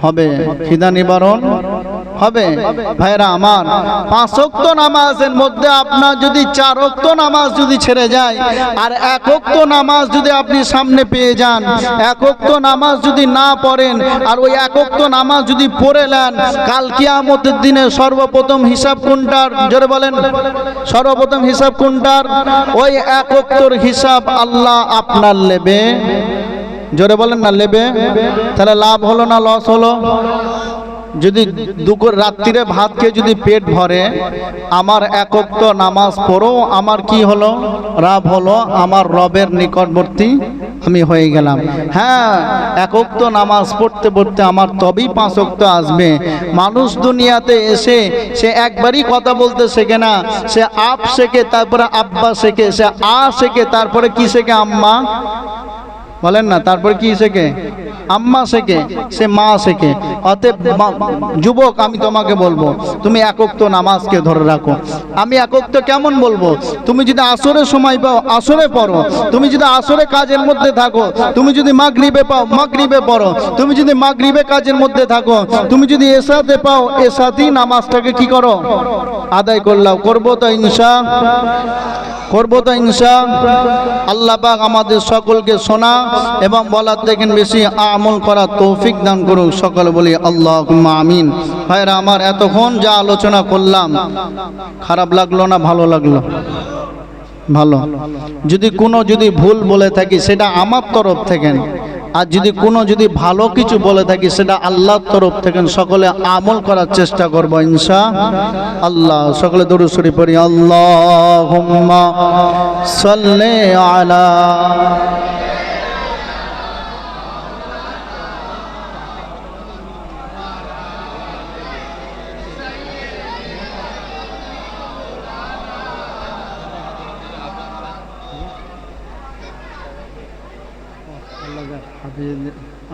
A: হবে, খিদা নিবারণ হবে। ভাইরা আমার, 5 ওয়াক্ত নামাজের মধ্যে আপনার যদি 4 ওয়াক্ত নামাজ যদি ছেড়ে যায় আর 1 ওয়াক্ত নামাজ যদি আপনি সামনে পেয়ে যান, 1 ওয়াক্ত নামাজ যদি না পড়েন আর ওই 1 ওয়াক্ত নামাজ যদি পড়ে নেন, কাল কিয়ামতের দিনে সর্বপ্রথম হিসাব কোনটার? জোরে বলেন, সর্বপ্রথম হিসাব কোনটার? ওই 1 ওয়াক্তর হিসাব আল্লাহ আপনার নেবে। জোরে বলেন না, নেবে। তাহলে লাভ হলো না লস হলো? যদি দুপুর রাত্রিরে ভাত খেয়ে যদি পেট ভরে, আমার 1 ওয়াক্ত নামাজ পড়ো, আমার কি হলো? লাভ হলো, আমার রবের নিকটবর্তী আমি হয়ে গেলাম। হ্যাঁ, 1 ওয়াক্ত নামাজ পড়তে পড়তে আমার তবেই 5 ওয়াক্ত আসবে। মানুষ দুনিয়াতে এসে সে একবারই কথা বলতে শেখে না, সে আপ শেখে, তারপরে আব্বা শেখে, সে আ শেখে, তারপরে কি শেখে? আম্মা। বলেন না, তারপরে কি শেখে? আম্মা শেখে, সে মা শেখে। অতএব যুবক আমি তোমাকে বলবো তুমি 1 ওয়াক্ত নামাজকে ধরে রাখো। আমি 1 ওয়াক্ত কেমন বলবো? তুমি যদি আসরের সময় পাও আসরে পড়ো, তুমি যদি আসরে কাজের মধ্যে থাকো, তুমি যদি মাগরিবে পাও মাগরিবে পড়ো, তুমি যদি মাগরিবে কাজের মধ্যে থাকো, তুমি যদি এশাতে পাও এশাতেই নামাজটাকে কি করো? আদায় করলাও। করবো তো আল্লাহ পাক আমাদের সকলকে শোনা এবং বলার থেকে বেশি আমল করার তৌফিক দান করুক। সকলে বলি আল্লাহুম্মা আমিন। ভাইরা আমার, এতক্ষণ যা আলোচনা করলাম খারাপ লাগলো না ভালো লাগলো? ভালো। যদি ভুল বলে থাকি সেটা আমার তরফ থেকে, আর যদি ভালো কিছু বলে থাকি সেটা আল্লাহর তরফ থেকে, সকলে আমল করার চেষ্টা করব ইনশাআল্লাহ। সকলে দরুদ শরীফ পড়ি। আল্লাহুম্মা সাল্লি আলা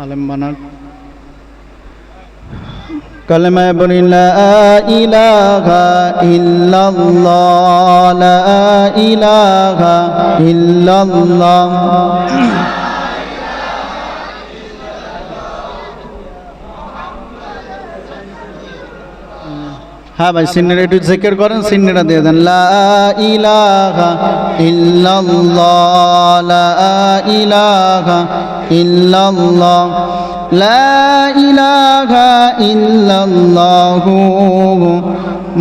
A: আলেম বানান কালেমা বলি লা ইলাহা ইল্লাল্লাহ, লা ইলাহা ইল্লাল্লাহ। হ্যাঁ ভাই, সিন্নিরা একটু জিকির করেন, সিন্নিরা দিয়ে দেন। লা ইলাহা ইল্লাল্লাহ, লা ইলাহা ইল্লাল্লাহ, লা ইলাহা ইল্লাল্লাহু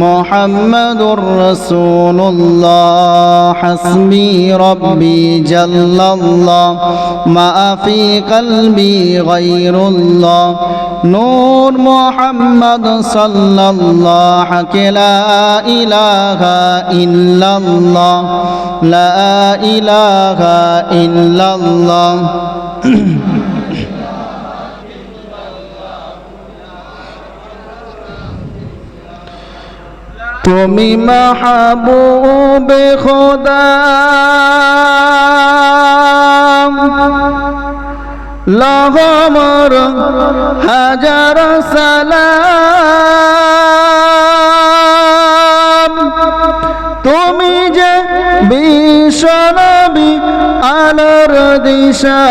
A: মুহাম্মাদুর রাসূলুল্লাহ, হাসবি রব্বি জাল্লাল্লাহ, মা ফি কলবি গায়রুল্লাহ, নূর মুহাম্মদ সাল্লাল্লাহু লা ইলাহা ইল্লাল্লাহ, লা ইলাহা ইল্লাল্লাহ। তুমি মাহবুবে খোদা, লাহমর হাজার সালাম। তুমি যে বিশ্বনবী আলোর দিশা,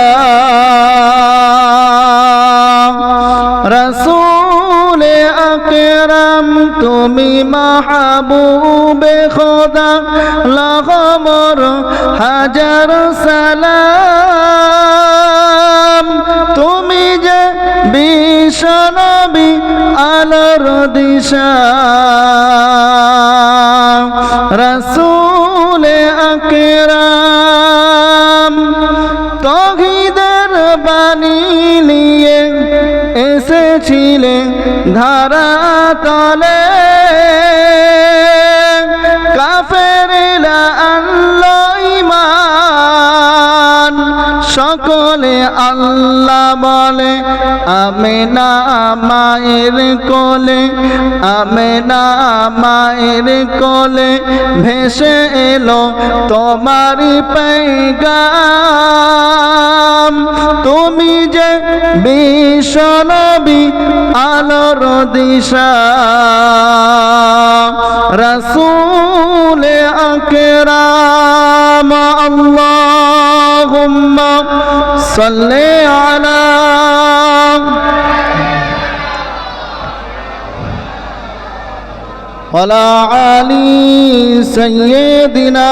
A: রাসূলে আকরাম তুমি মাহবুবে খোদা, লাহমর হাজার সালাম। তুমি যে বিশ্বনবী আলোর দিশা, রাসূলে আকরাম তৌহিদের বাণী নিয়ে এসেছিলেন ধারা তলে, কাফেররা আনলো ঈমান, সকলে আল্লাহ বলে। আমেনা মায়ের কোলে, আমেনা মায়ের কোলে ভেসে এলো তোমারি পেগাম। তুমি যে বিশ্বনবী আলোর দিশা, রাসূলে আকরাম। আল্লাহুম্মা সাল্লি আলা ওয়ালা আলি সাইয়্যিদিনা।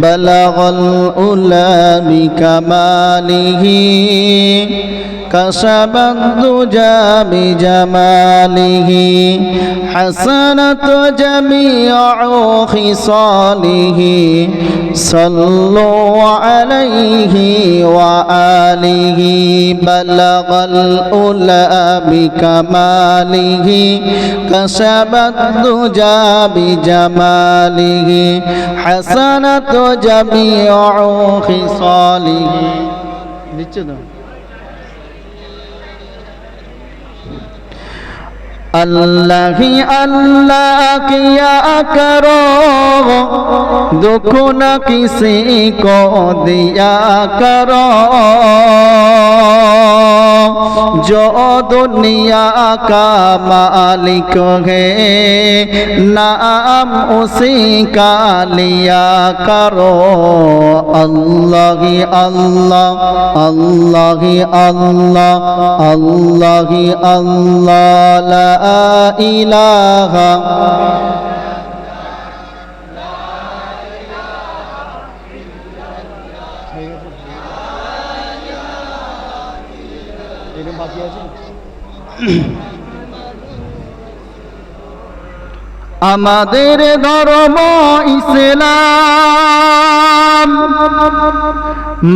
A: বালাগাল উলা বিকামালিহি, কাশাবাদ দুজা বিজামালিহি, হাসানাত জামিউ খিসালিহি, সাল্লু আলাইহি ওয়া আলিহি। বালাগাল উলা বিকামালিহি, কাশাবাদ দুজা বিজামালিহি, হাসানাত জামিউ খিসালিহি। দিচ্ছে তো अल्लाह ही अल्लाह किया करो, दुख न किसी को दिया करो, जो दुनिया का मालिक है नाम उसी का लिया करो। अल्लाह ही अल्लाह, अल्लाह ही अल्लाह, अल्लाह ही अल्लाह, ला इलाहा আমাদের ধর্ম ইসলাম,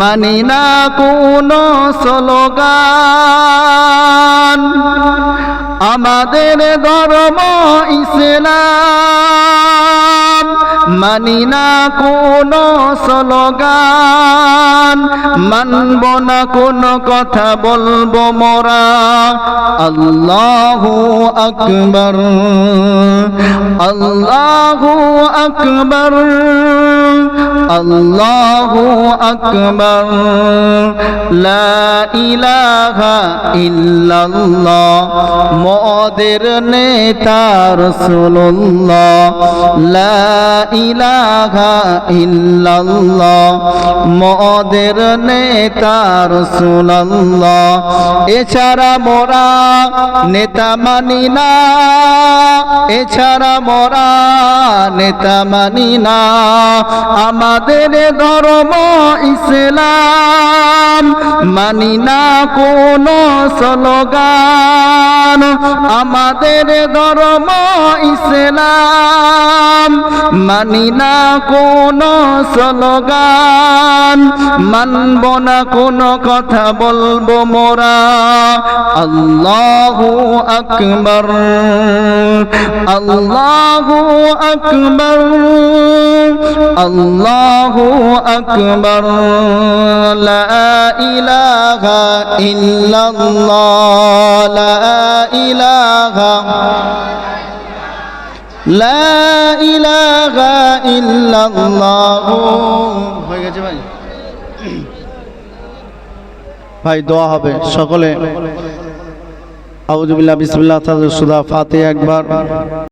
A: মানি না কোনো স্লোগান। আমাদের ধর্ম ইসলাম, মানি না কোনো স্লোগান। মানব না কোনো কথা বলবো মোরা। আল্লাহু আকবার, আল্লাহু আকবার, আল্লাহু আকবার, লা ইলাহা ইল্লাল্লাহ, মোদের নেতা রাসূলুল্লাহ, লা ইলাহা ইল্লাল্লাহ, মোদের নেতা রাসূলুল্লাহ। এছাড়া মোরা নেতা মানি না, এছাড়া মোরা নেতা মানি না। আমাদের ধর্ম ইসলাম, মানি না কোনো স্লোগান। আমাদের ধর্ম ইসলাম, মানি না কোনো স্লোগান। মানব না কোনো কথা বলবো মোরা। আল্লাহু আকবার, আল্লাহু আকবার, আল্লাহু আকবার, লা ইলাহা ইল্লাল্লাহ, লা ইলাহা, লা ইলাহা ইল্লাল্লাহ। হয়ে গেছে ভাই, ভাই দোয়া হবে সকলে। আউযু বিল্লাহি বিসমিল্লাহ, ফাতিহা একবার।